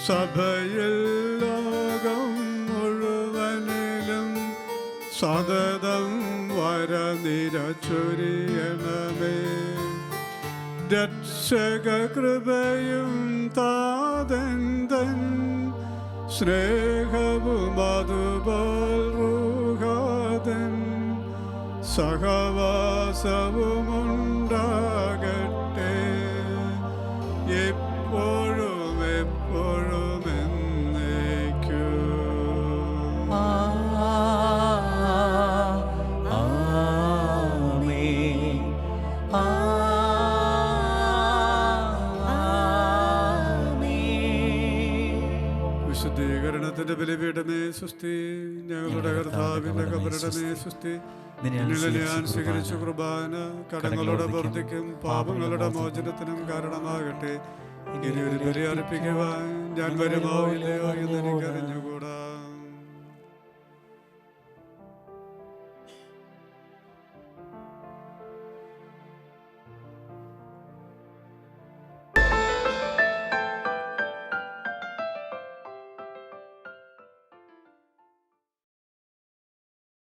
സഭയിൽ ലോകം മുഴുവനിലും സതതം വരനിര ചൊരിയണമേ. രക്ഷക കൃപയും താതൻ സ്നേഹവും അതുപോൽ റൂഹാതൻ സഹവാസവുമുണ്ടാകട്ടെ എപ്പോഴും എപ്പോഴും എന്നേക്കും. വിശുദ്ധീകരണത്തിന്റെ ബലിപീഠമേ സുസ്തി. ഞങ്ങളുടെ കർത്താവിന്റെ കബറിടമേ സുസ്തി. നിന്നിൽ ഞാൻ സ്വീകരിച്ച കുർബാന കടങ്ങളുടെ പ്രവൃത്തിക്കും പാപങ്ങളുടെ മോചനത്തിനും കാരണമാകട്ടെ. ഇനി ഒരു ബലി അർപ്പിക്കുവാൻ ഞാൻ വരുമോ ഇല്ലയോ എന്ന് എനിക്കറിഞ്ഞുകൂടാ.